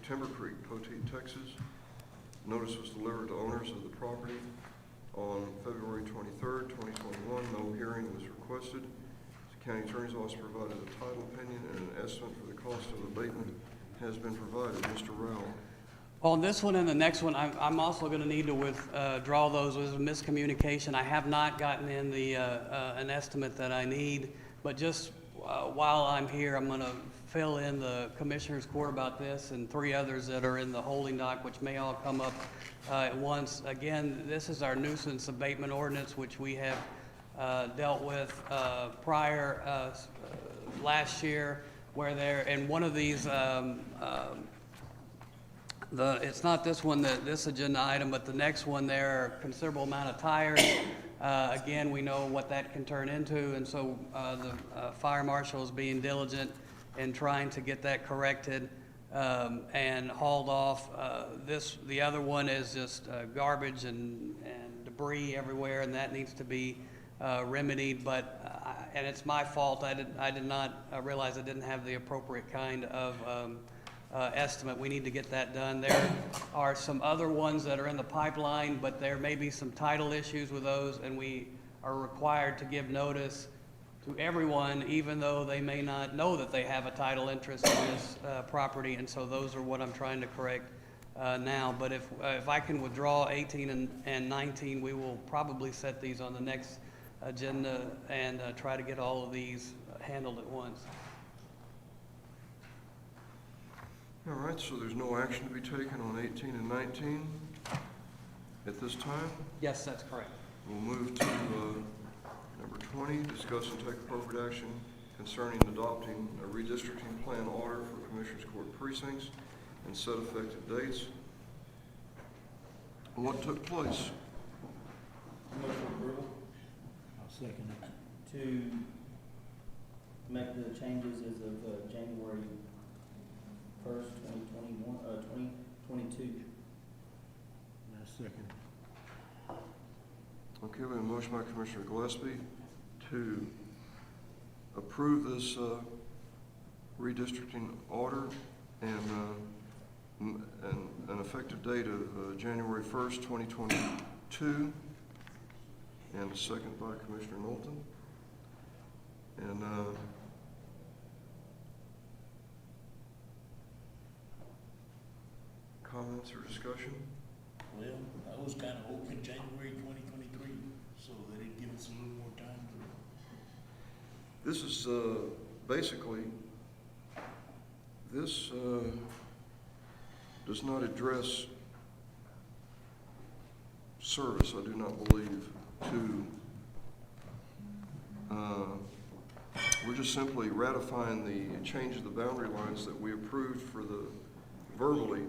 Timber Creek, Poteet, Texas. Notice was delivered to owners of the property on February 23rd, 2021. No hearing was requested. The county attorney's office provided a title opinion, and an estimate for the cost of abatement has been provided. Mr. Rowell. On this one and the next one, I'm also going to need to withdraw those. It was a miscommunication. I have not gotten in an estimate that I need, but just while I'm here, I'm going to fill in the Commissioner's Court about this and 3 others that are in the holding dock, which may all come up at once. Again, this is our nuisance abatement ordinance, which we have dealt with prior last year, where and one of these, it's not this one, this agenda item, but the next one, there are a considerable amount of tires. Again, we know what that can turn into, and so the fire marshal is being diligent in trying to get that corrected and hauled off. The other one is just garbage and debris everywhere, and that needs to be remedied. But and it's my fault. I did not realize I didn't have the appropriate kind of estimate. We need to get that done. There are some other ones that are in the pipeline, but there may be some title issues with those, and we are required to give notice to everyone, even though they may not know that they have a title interest in this property. And so those are what I'm trying to correct now. But if I can withdraw 18 and 19, we will probably set these on the next agenda and try to get all of these handled at once. All right, so there's no action to be taken on 18 and 19 at this time. Yes, that's correct. We'll move to Number 20, discuss and take appropriate action concerning adopting a redistricting plan order for Commissioners Court precincts and set effective dates. What took place? Motion approval I'll second it. to make the changes as of January 1st, 2022. I'll second. Okay, we have a motion by Commissioner Gillespie to approve this redistricting order and an effective date of January 1st, 2022, and a second by Commissioner Knowlton. And comments or discussion? Well, I was kind of hoping January 2023, so that it'd give us a little more time to. This is basically, this does not address service, I do not believe, to, we're just simply ratifying the change of the boundary lines that we approved for the verbally.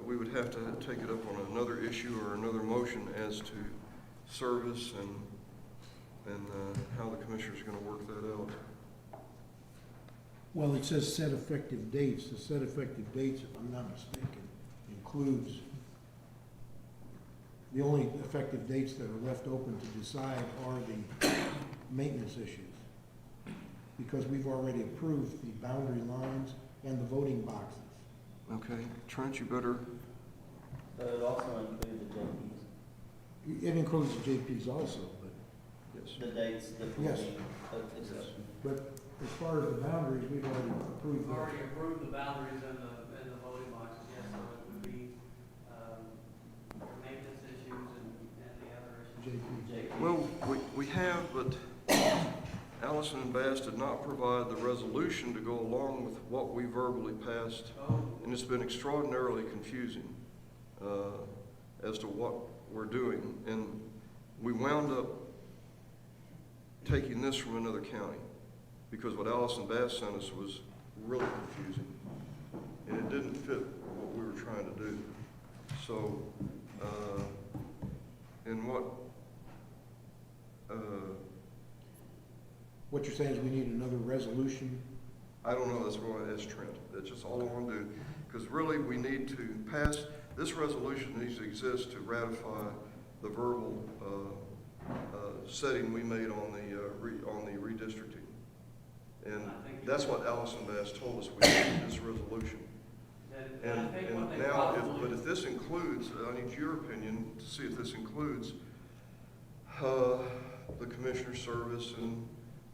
We would have to take it up on another issue or another motion as to service and how the commissioners are going to work that out. Well, it says set effective dates. The set effective dates, if I'm not mistaken, includes, the only effective dates that are left open to decide are the maintenance issues. Because we've already approved the boundary lines and the voting boxes. Okay, Trent, you better, It also includes the JPs, It includes the JPs also, but, yes. the dates that will Yes. be of exception. but as far as the boundaries, we've already approved We've those. already approved the boundaries and the voting boxes, yes, so it would be, maintenance issues and the other issues. JPs. Well, we have, but Allison and Bass did not provide the resolution to go along with what we verbally passed, and it's been extraordinarily confusing as to what we're doing. And we wound up taking this from another county because what Allison Bass sent us was really confusing, and it didn't fit what we were trying to do. So, and What you're saying is we need another resolution? I don't know, that's going to ask Trent. That's just all I want to do. Because really, we need to pass, this resolution needs to exist to ratify the verbal setting we made on the redistricting. And that's what Allison Bass told us, we need this resolution. And now, but if this includes, I need your opinion to see if this includes the commissioner's service and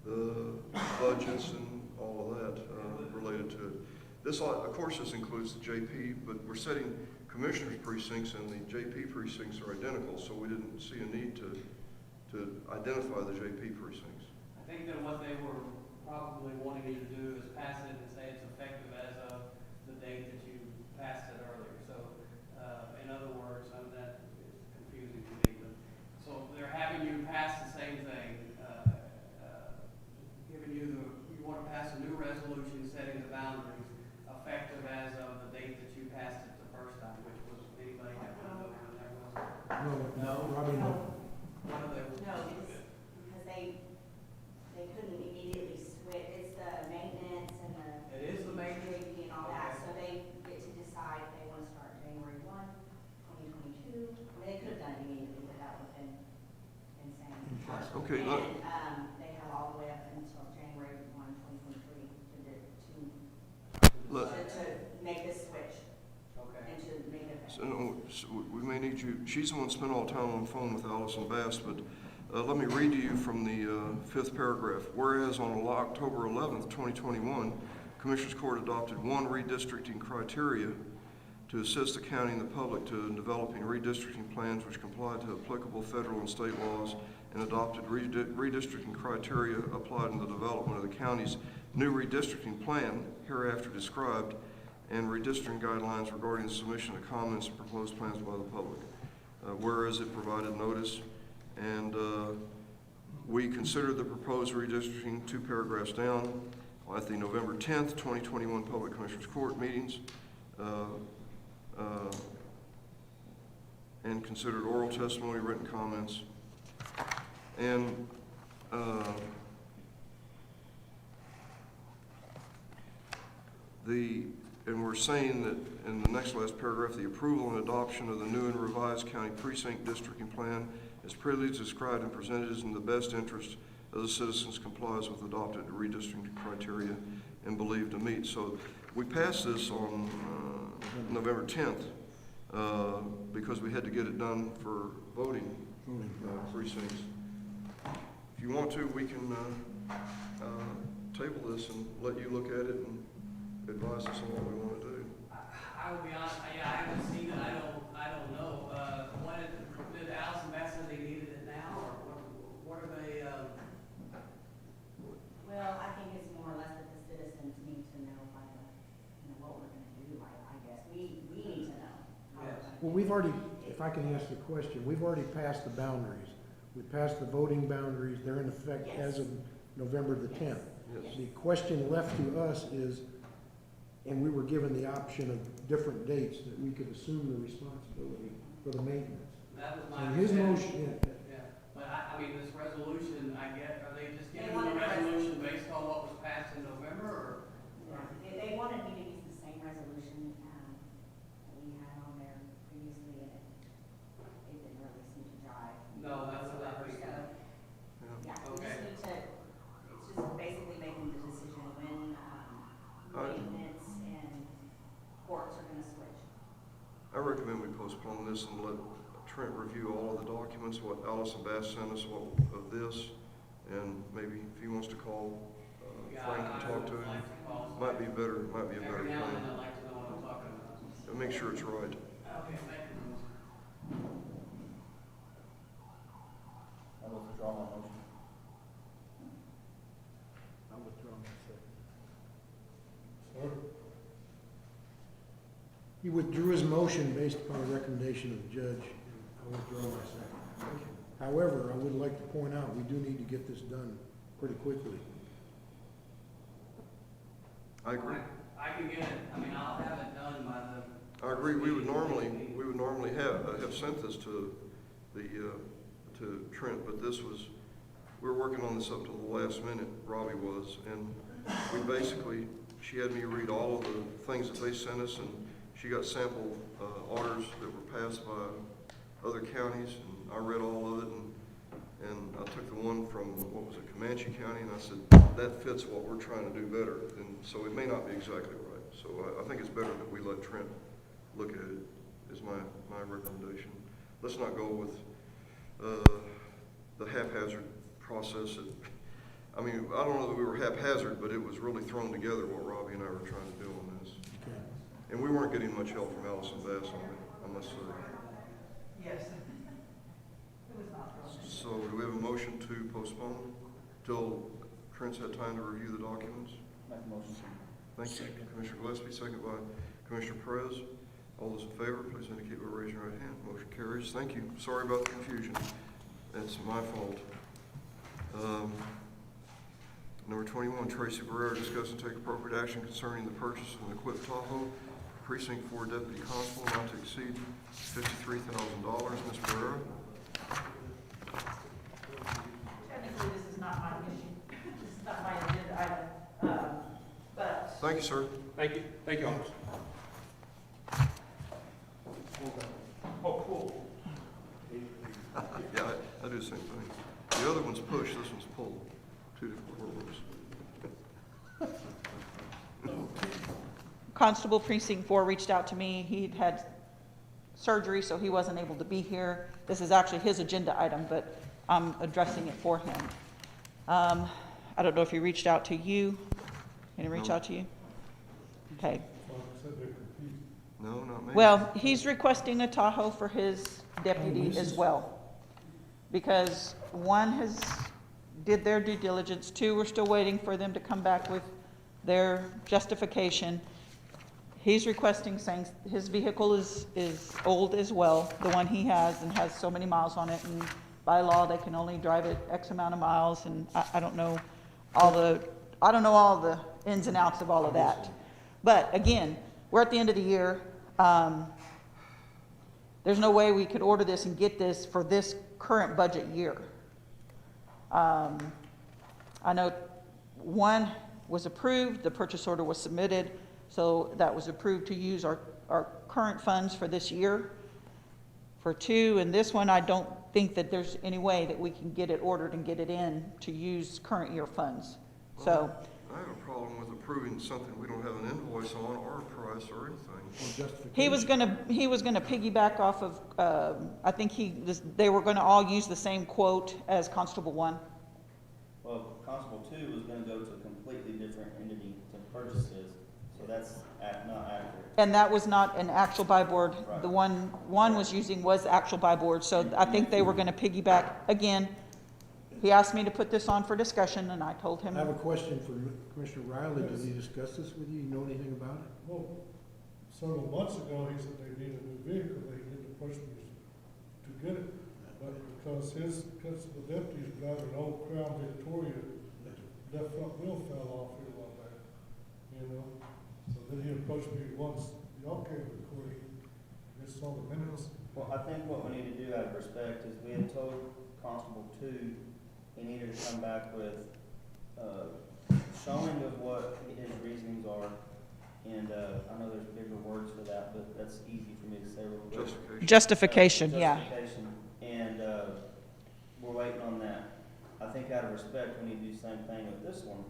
the budgets and all of that related to it. This, of course, this includes the JP, but we're setting commissioners' precincts and the JP precincts are identical, so we didn't see a need to identify the JP precincts. I think that what they were probably wanting you to do is pass it and say it's effective as of the date that you passed it earlier. So, in other words, that is confusing to me, but, so they're having you pass the same thing, giving you you want to pass a new resolution setting the boundaries effective as of the date that you passed it the first time, which was, anybody have one of those when there was? No, Robbie, no. One of them. No, because they couldn't immediately switch, it's the maintenance and the. It is the maintenance? JP and all that, Okay. so they get to decide if they want to start January 1, 2022. I mean, they could have done it immediately, but that would have been insane. Okay, look. And, they have all the way up until January 1, 2023 Look. to make this switch Okay. and to make it. So we may need you, she's the one who spent all the time on the phone with Allison Bass, but let me read to you from the fifth paragraph. Whereas on October 11th, 2021, Commissioners Court adopted one redistricting criteria to assist the county and the public in developing redistricting plans which comply to applicable federal and state laws, and adopted redistricting criteria applied in the development of the county's new redistricting plan, hereafter described, and redistricting guidelines regarding the submission of comments and proposed plans by the public. Whereas it provided notice And we considered the proposed redistricting 2 paragraphs down at the November 10th, 2021 Public Commissioners Court meetings, and considered oral testimony, written comments, and and we're saying that in the next last paragraph, the approval and adoption of the new and revised county precinct districting plan as previously described and presented is in the best interest of the citizens, complies with adopted redistricting criteria and believed to meet. So we passed this on November 10th because we had to get it done for voting precincts. If you want to, we can table this and let you look at it and advise us on what we want to do. I will be honest, yeah, I haven't seen it, I don't know. Did Allison Bass say they needed it now, or what are they, Well, I think it's more or less that the citizens need to know by the, what we're gonna do, I guess. We need to know. Well, we've already, if I can ask the question, we've already passed the boundaries. We passed the voting boundaries, they're in effect as of November the 10th. Yes. The question left to us is, and we were given the option of different dates that we could assume the responsibility for the maintenance. that was my And his understanding. motion, Yeah, but I mean, this resolution, I get, are they just They giving the wanted a resolution based on what was passed in November, or? They wanted me to use the same resolution that we had on there previously, and it didn't really seem to jive. No, that's what I whatsoever. think. So, yeah, we Okay. just need to, it's just basically making the decision when maintenance and courts are gonna switch. I recommend we postpone this and let Trent review all of the documents, what Allison Bass sent us of this, and maybe if he wants to call Frank and talk to him, might be a better Every now and then plan. I'd like to know what I'm talking about. And make sure it's right. Okay, thank you. I will withdraw my motion. I'll withdraw my second. He withdrew his motion based upon a recommendation of the judge, and I withdraw my second. However, I would like to point out, we do need to get this done pretty quickly. I agree. I can get it, I mean, I'll have it done by the. I agree. We would normally have sent this to Trent, but this was, we were working on this up to the last minute, Robbie was, and we basically, she had me read all of the things that they sent us, and she got sample orders that were passed by other counties, and I read all of it, and I took the one from, what was it, Comanche County, and I said, that fits what we're trying to do better, and so it may not be exactly right. So I think it's better that we let Trent look at it, is my recommendation. Let's not go with the haphazard process. I mean, I don't know that we were haphazard, but it was really thrown together what Robbie and I were trying to do on this. Okay. And we weren't getting much help from Allison Bass on it, I must say. Yes. It was not wrong. So do we have a motion to postpone till Trent's had time to review the documents? Make a motion. Thank you, Commissioner Gillespie, second by Commissioner Perez. All those in favor, please indicate by raising your right hand. Motion carries. Thank you. Sorry about the confusion. That's my fault. Number 21, Tracy Barrera, discuss and take appropriate action concerning the purchase of an equipped Tahoe Precinct 4 Deputy Constable not to exceed $53,000. Ms. Barrera? Technically, this is not my issue. This is not my agenda item, but Thank you, sir. Thank you, officer. Oh, cool. Yeah, I do the same thing. The other one's push, this one's pull. Two different words. Constable Precinct 4 reached out to me. He'd had surgery, so he wasn't able to be here. This is actually his agenda item, but I'm addressing it for him. I don't know if he reached out to you. Did he reach No. out to you? Okay. No, not me. Well, he's requesting a Tahoe for his deputy as well. Because one did their due diligence, two, we're still waiting for them to come back with their justification. He's requesting, saying his vehicle is old as well, the one he has, and has so many miles on it, and by law, they can only drive it X amount of miles, and I don't know all the ins and outs of all of that. But again, we're at the end of the year. There's no way we could order this and get this for this current budget year. I know one was approved, the purchase order was submitted, so that was approved to use our current funds for this year. For two, and this one, I don't think that there's any way that we can get it ordered and get it in to use current year funds. So, I have a problem with approving something we don't have an invoice on or a price or anything. he was gonna piggyback off of, I think they were gonna all use the same quote as Constable 1. Well, Constable 2 was gonna go to a completely different entity to purchase this, so that's not accurate. And that was not an actual buy board. Right. The one was using was actual buy board, so I think they were gonna piggyback. Again, he asked me to put this on for discussion, and I told him. I have a question for Commissioner Riley. Did he discuss this with you? You know anything about it? Well, several months ago, he said they need a new vehicle, they need to push me to get it. But because his principal deputy is driving an old Crown Victoria, that front wheel fell off here a while back, you know? So then he approached me once, y'all came to court, I just saw the minutes. Well, I think what we need to do out of respect is we had told Constable 2 he needed to come back with showing of what his reasonings are. And I know there's bigger words for that, but that's easy for me to say real quick. Justification, yeah. Justification, and we're waiting on that. I think out of respect, we need to do the same thing with this one.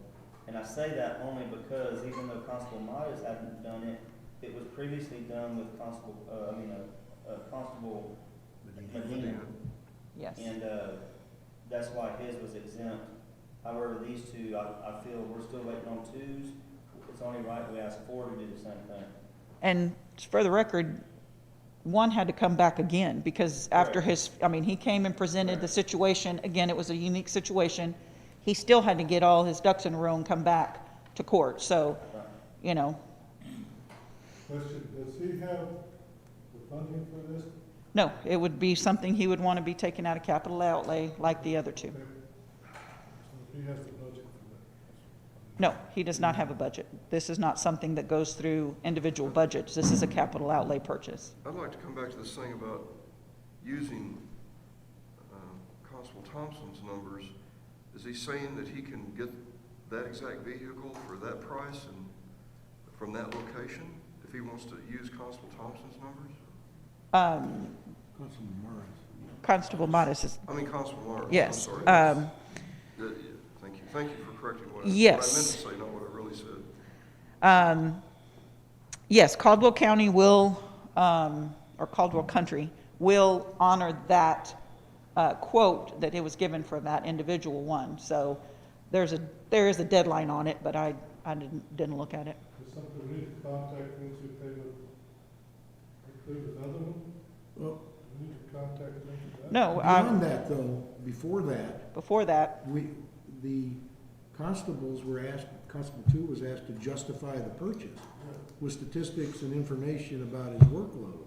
And I say that only because even though Constable Myers hadn't done it, it was previously done with Constable Medina. Yes. And that's why his was exempt. However, these two, I feel we're still waiting on 2s. It's only right we ask 4 to do the same thing. And for the record, 1 had to come back again, because after he came and presented the situation. Again, it was a unique situation. He still had to get all his ducks in a row and come back to court, so, you know. Question, does he have the funding for this? No, it would be something he would want to be taken out of capital outlay like the other 2. So he has the budget for that? No, he does not have a budget. This is not something that goes through individual budgets. This is a capital outlay purchase. I'd like to come back to this thing about using Constable Thompson's numbers. Is he saying that he can get that exact vehicle for that price and from that location if he wants to use Constable Thompson's numbers? Constable Morris. Constable Modis is, I mean Constable Morris. yes. I'm sorry. Thank you. Thank you for correcting what I meant to say, not what I really said. Yes, Caldwell County will, or Caldwell Country will honor that quote that it was given for that individual one. So there is a deadline on it, but I didn't look at it. Is something we need to contact them to pay the, include another one? Well, We need to contact them for that? No, beyond that though, before that, the constables were asked, Constable 2 was asked to justify the purchase with statistics and information about his workload.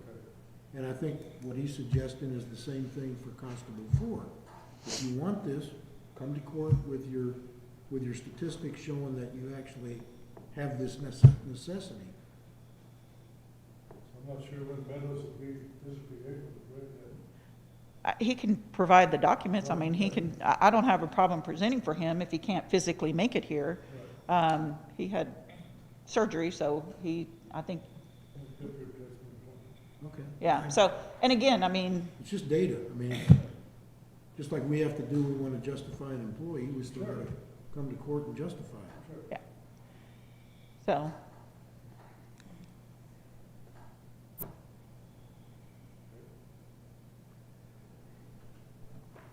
And I think what he's suggesting is the same thing for Constable 4. If you want this, come to court with your statistics showing that you actually have this necessity. I'm not sure when Meadows will be physically able to bring that. he can provide the documents. I mean, I don't have a problem presenting for him if he can't physically make it here. He had surgery, so I think, Okay. yeah. So, and again, I mean, It's just data. I mean, just like we have to do, we want to justify an employee, we still got to come to court and justify it. yeah. So,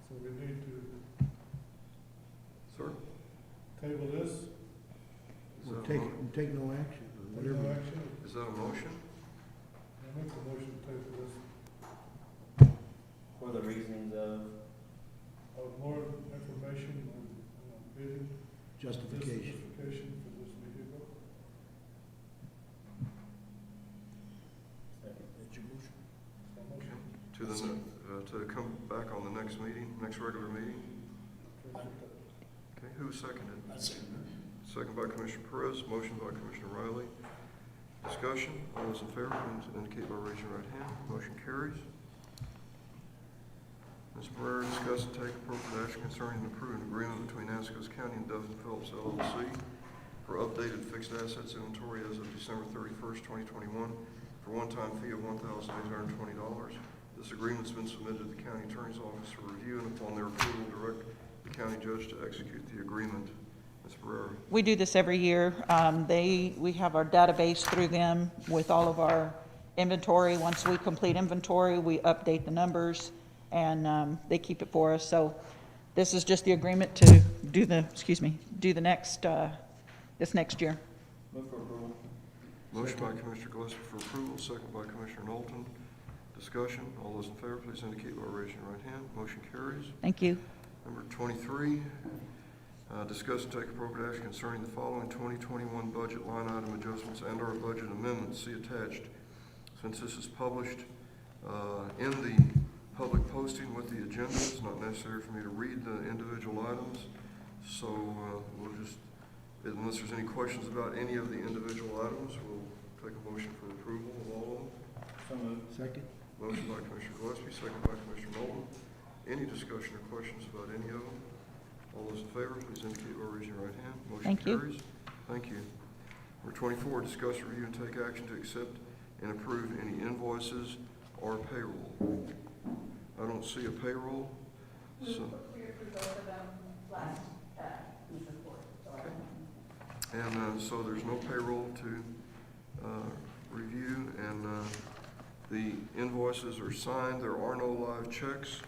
So we need to Sir? table this, Or take no action, or take no whatever. action. Is that a motion? I make the motion to table this. For the reasonings of, More information on bidding. Justification. Justification for this vehicle. That's your motion. So motion. To the to come back on the next meeting, next regular meeting. Okay, who seconded? I second it. Second by Commissioner Perez, motion by Commissioner Riley. Discussion, all those in favor, please indicate by raising your right hand. Motion carries. Ms. Pereira, discuss and take appropriate action concerning an approved agreement between Atascosa County and Duff & Phillips LLC for updated fixed assets inventory as of December 31st, 2021 for one-time fee of $1,820. This agreement's been submitted to the county attorney's office for review, and upon their approval, direct the county judge to execute the agreement. Ms. Pereira. We do this every year. We have our database through them with all of our inventory. Once we complete inventory, we update the numbers, and they keep it for us. So this is just the agreement to do the, do the next, this next year. Move for approval. Motion by Commissioner Gillespie for approval, second by Commissioner Knowlton. Discussion, all those in favor, please indicate by raising your right hand. Motion carries. Thank you. Number 23, discuss and take appropriate action concerning the following 2021 budget line item adjustments and/or budget amendments. See attached. Since this is published in the public posting with the agenda, it's not necessary for me to read the individual items. So we'll just, unless there's any questions about any of the individual items, we'll take a motion for approval of all of them. So moved. Second? Motion by Commissioner Gillespie, second by Commissioner Knowlton. Any discussion or questions about any of them? All those in favor, please indicate by raising your right hand. Motion Thank you. carries. Thank you. Number 24, discuss, review, and take action to accept and approve any invoices or payroll. I don't see a payroll, so. Okay. And so there's no payroll to review, and the invoices are signed. There are no live checks,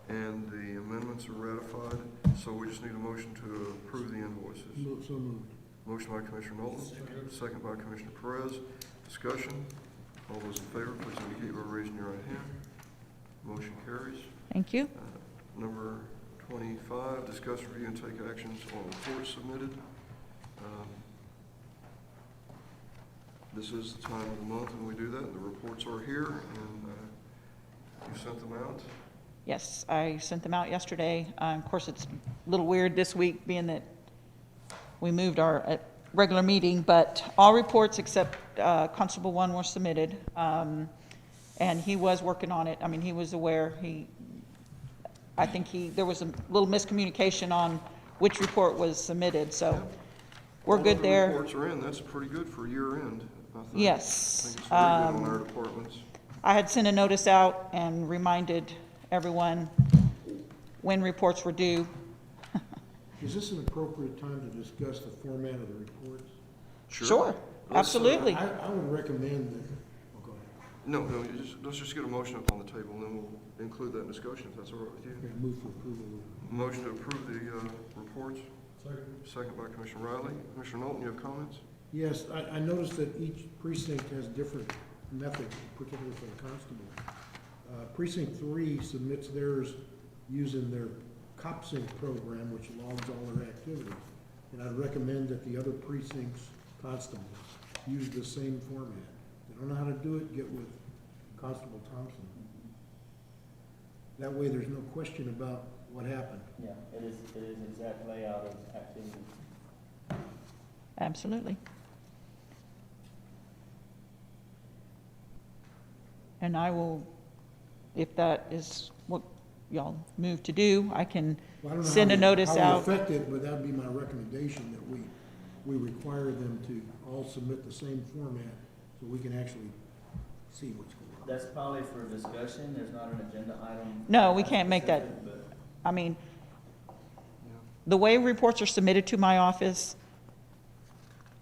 and the amendments are ratified. So we just need a motion to approve the invoices. So moved. Motion by Commissioner Knowlton, second by Commissioner Perez. Discussion. All those in favor, please indicate by raising your right hand. Motion carries. Thank you. Number 25, discuss, review, and take actions on reports submitted. This is the time of the month when we do that, and the reports are here, and you sent them out. Yes, I sent them out yesterday. Of course, it's a little weird this week, being that we moved our regular meeting, but all reports except Constable 1 were submitted. And he was working on it. I mean, he was aware. I think there was a little miscommunication on which report was submitted, so we're good there. All the reports are in. That's pretty good for year end, I think. Yes. I think it's very good on our departments. I had sent a notice out and reminded everyone when reports were due. Is this an appropriate time to discuss the format of the reports? Sure, absolutely. I would recommend that, oh, go ahead. No, let's just get a motion up on the table, and then we'll include that in discussion, if that's all right with you. Okay, move for approval. Motion to approve the reports. Second. Second by Commissioner Riley. Commissioner Knowlton, you have comments? Yes, I noticed that each precinct has different methods, particularly for the constable. Precinct 3 submits theirs using their CopSync program, which logs all their activity. And I'd recommend that the other precincts' constables use the same format. If they don't know how to do it, get with Constable Thompson. That way there's no question about what happened. Yeah, it is exact layout of activities. Absolutely. And I will, if that is what y'all move to do, I can Well, I don't know send a how notice we out. affect it, but that'd be my recommendation, that we require them to all submit the same format so we can actually see what's going on. That's probably for discussion. There's not an agenda item. No, we can't make that. Specific, but I mean, the way reports are submitted to my office,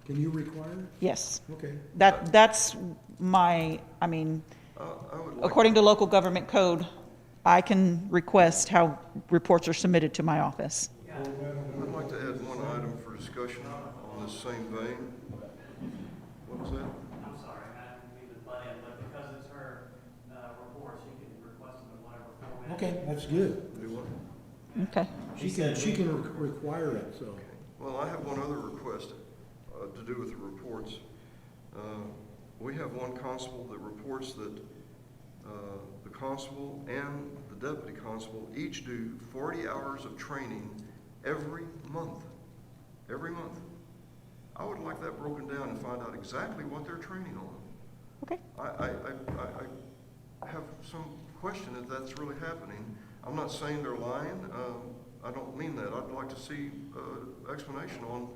Can you require it? yes. Okay. That's my, I mean, I would like according to local government code, I can request how reports are submitted to my office. I'd like to add one item for discussion on this same vein. What was that? I'm sorry, I didn't mean to butt in, but because it's her reports, you can request them in whatever format. Okay, that's good. Do what? Okay. She can require it, so. Well, I have one other request to do with the reports. We have one constable that reports that the constable and the deputy constable each do 40 hours of training every month. Every month. I would like that broken down and find out exactly what they're training on. Okay. I have some question if that's really happening. I'm not saying they're lying. I don't mean that. I'd like to see explanation on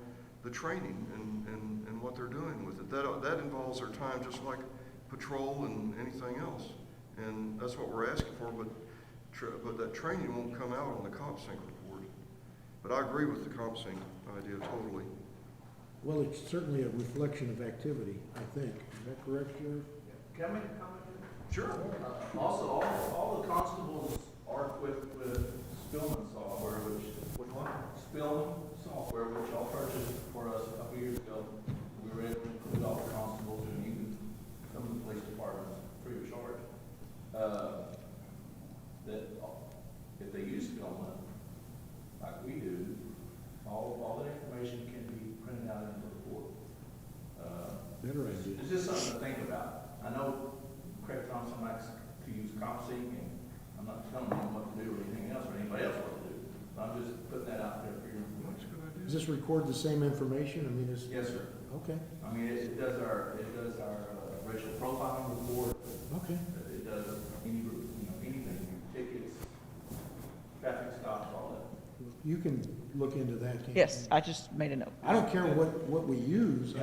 the training and what they're doing with it. That involves their time just like patrol and anything else. And that's what we're asking for, but that training won't come out on the COPSYNC report. But I agree with the COPSYNC idea totally. Well, it's certainly a reflection of activity, I think. Is that correct, Sheriff? Can I make a comment? Sure. Also, all the constables are equipped with Spillman software, which one? Spillman software, which y'all purchased for us a couple years ago. We were able to include all the constables and even some of the police departments free of charge. That if they use Spillman, like we do, all that information can be printed out in the report. Better idea. It's just something to think about. I know Craig Thompson likes to use COPSYNC, and I'm not telling him what to do or anything else, or anybody else what to do. So I'm just putting that out there for your information. Does this record the same information? I mean, it's... Yes, sir. Okay, I mean, it does our racial profiling report. okay. It does anything, tickets, traffic stops, all that. You can look into that, can't you? Yes, I just made a note. I don't care what we use.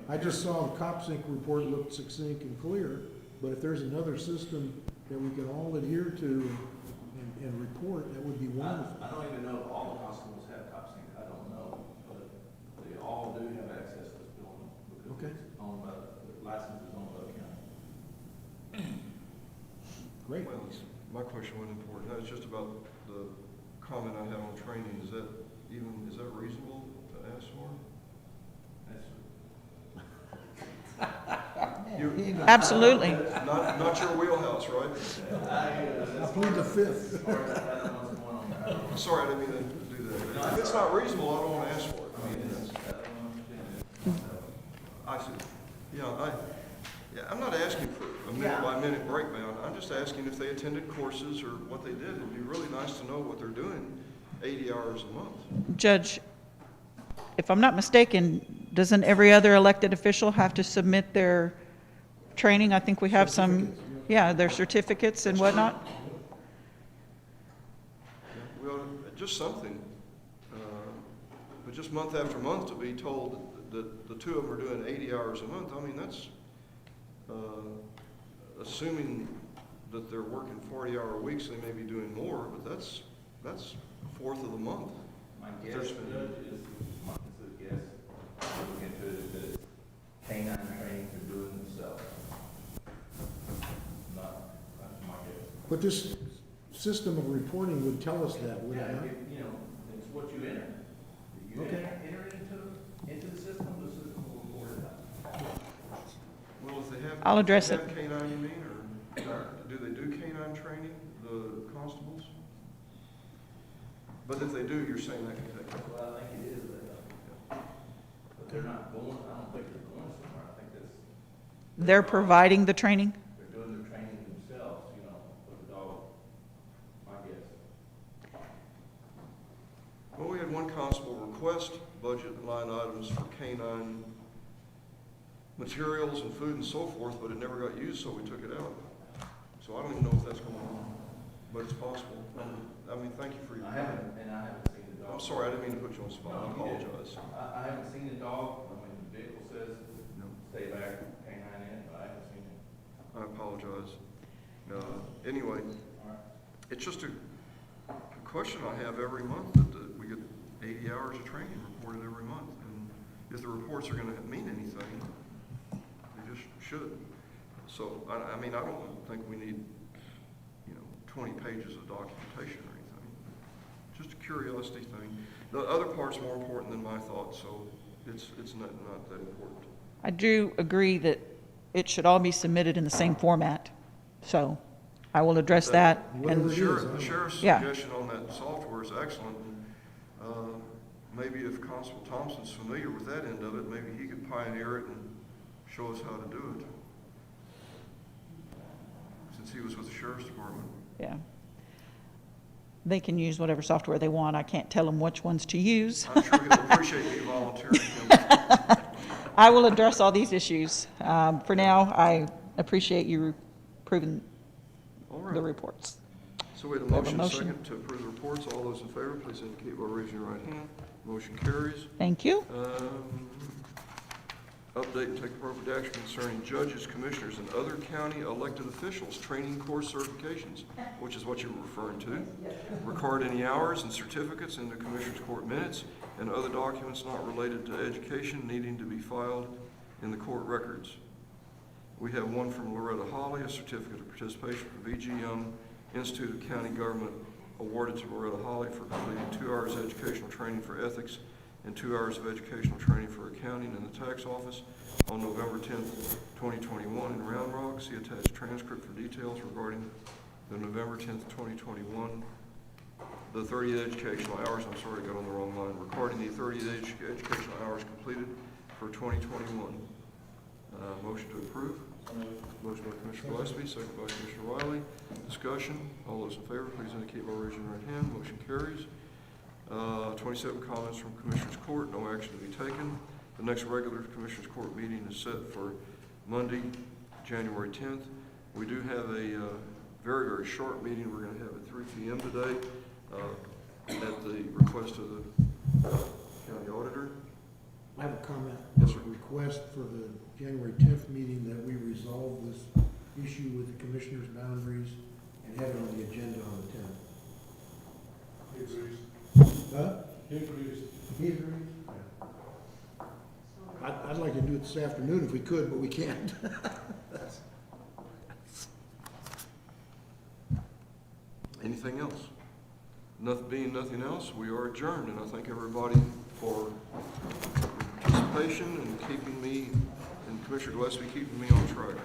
I just saw the COPSYNC report looked succinct and clear, but if there's another system that we can all adhere to and report, that would be wonderful. I don't even know if all the constables have COPSYNC. I don't know, but they all do have access to this building because Okay. it's owned by, the license is owned by the county. Great. Well, my question wasn't important. That was just about the comment I had on training. Is that reasonable to ask for? Absolutely. Not your wheelhouse, right? I plead the fifth. Sorry, I didn't mean to do that. If it's not reasonable, I don't want to ask for it. I mean, I see. I'm not asking for a minute-by-minute breakdown. I'm just asking if they attended courses or what they did. It'd be really nice to know what they're doing 80 hours a month. Judge, if I'm not mistaken, doesn't every other elected official have to submit their training? I think we have some, their certificates and whatnot. Well, just something. But just month after month to be told that the two of them are doing 80 hours a month, I mean, that's assuming that they're working 40-hour weeks, they may be doing more, but that's a fourth of the month. My guess, Judge, is a guess. Look into it, is that it's canine training they're doing themselves. That's my guess. But this system of reporting would tell us that, would it not? It's what you enter. If you enter it into the system will report it out. Well, if they have, I'll address they have canine, you mean, or do they do canine training, the constables? But if they do, you're saying that can take place. Well, I think it is, but they're not going, I don't think they're going somewhere. I think that's. They're providing the training? They're doing their training themselves, with the dog, my guess. Well, we had one constable request budget line items for canine materials and food and so forth, but it never got used, so we took it out. So I don't even know if that's going on, but it's possible. I mean, thank you for your. I haven't seen the dog. I'm sorry, I didn't mean to put you on the spot. I No, you didn't. apologize. I haven't seen the dog. I mean, the vehicle says stay back, canine in, but I haven't seen it. I apologize. Anyway, it's just a question I have every month that we get 80 hours of training reported every month. And if the reports are going to mean anything, they just should. So, I mean, I don't think we need, 20 pages of documentation or anything. Just a curiosity thing. The other part's more important than my thoughts, so it's not that important. I do agree that it should all be submitted in the same format, so I will address that. And The sheriff's suggestion on that software is excellent. And, maybe if Constable Thompson's familiar with that end of it, maybe he could pioneer it and show us how to do it. since he was with the sheriff's department. Yeah. They can use whatever software they want. I can't tell them which ones to use. I'm sure he'll appreciate me volunteering him. I will address all these issues. For now, I appreciate you approving All right. the reports. So we have a We have a motion, motion. second, to approve the reports. All those in favor, please indicate by raising your right hand. Motion carries. Thank you. Update and take appropriate action concerning judges, commissioners, and other county elected officials training course certifications, which is what you were referring to. Record any hours and certificates in the Commissioners Court minutes and other documents not related to education needing to be filed in the court records. We have one from Loretta Holly, a certificate of participation for V.G. Young Institute of County Government, awarded to Loretta Holly for completing 2 hours of educational training for ethics and 2 hours of educational training for accounting in the tax office on November 10th, 2021 in Round Rock. See attached transcript for details regarding the November 10th, 2021, the 30 educational hours, I'm sorry, I got on the wrong line, recording the 30 educational hours completed for 2021. Motion to approve. Motion by Commissioner Gillespie, second by Commissioner Wiley. Discussion. All those in favor, please indicate by raising your right hand. Motion carries. 27 comments from Commissioners Court, no action to be taken. The next regular Commissioners Court meeting is set for Monday, January 10th. We do have a very, very short meeting we're going to have at 3 p.m. today at the request of the county auditor. I have a comment. Yes, sir. A request for the January 10th meeting that we resolve this issue with the commissioners' boundaries and have it on the agenda on the 10th. He agrees. Huh? He agrees. He agrees? I'd like to do it this afternoon if we could, but we can't. Anything else? Being nothing else, we are adjourned, and I thank everybody for participation and keeping me, and Commissioner Gillespie keeping me on track.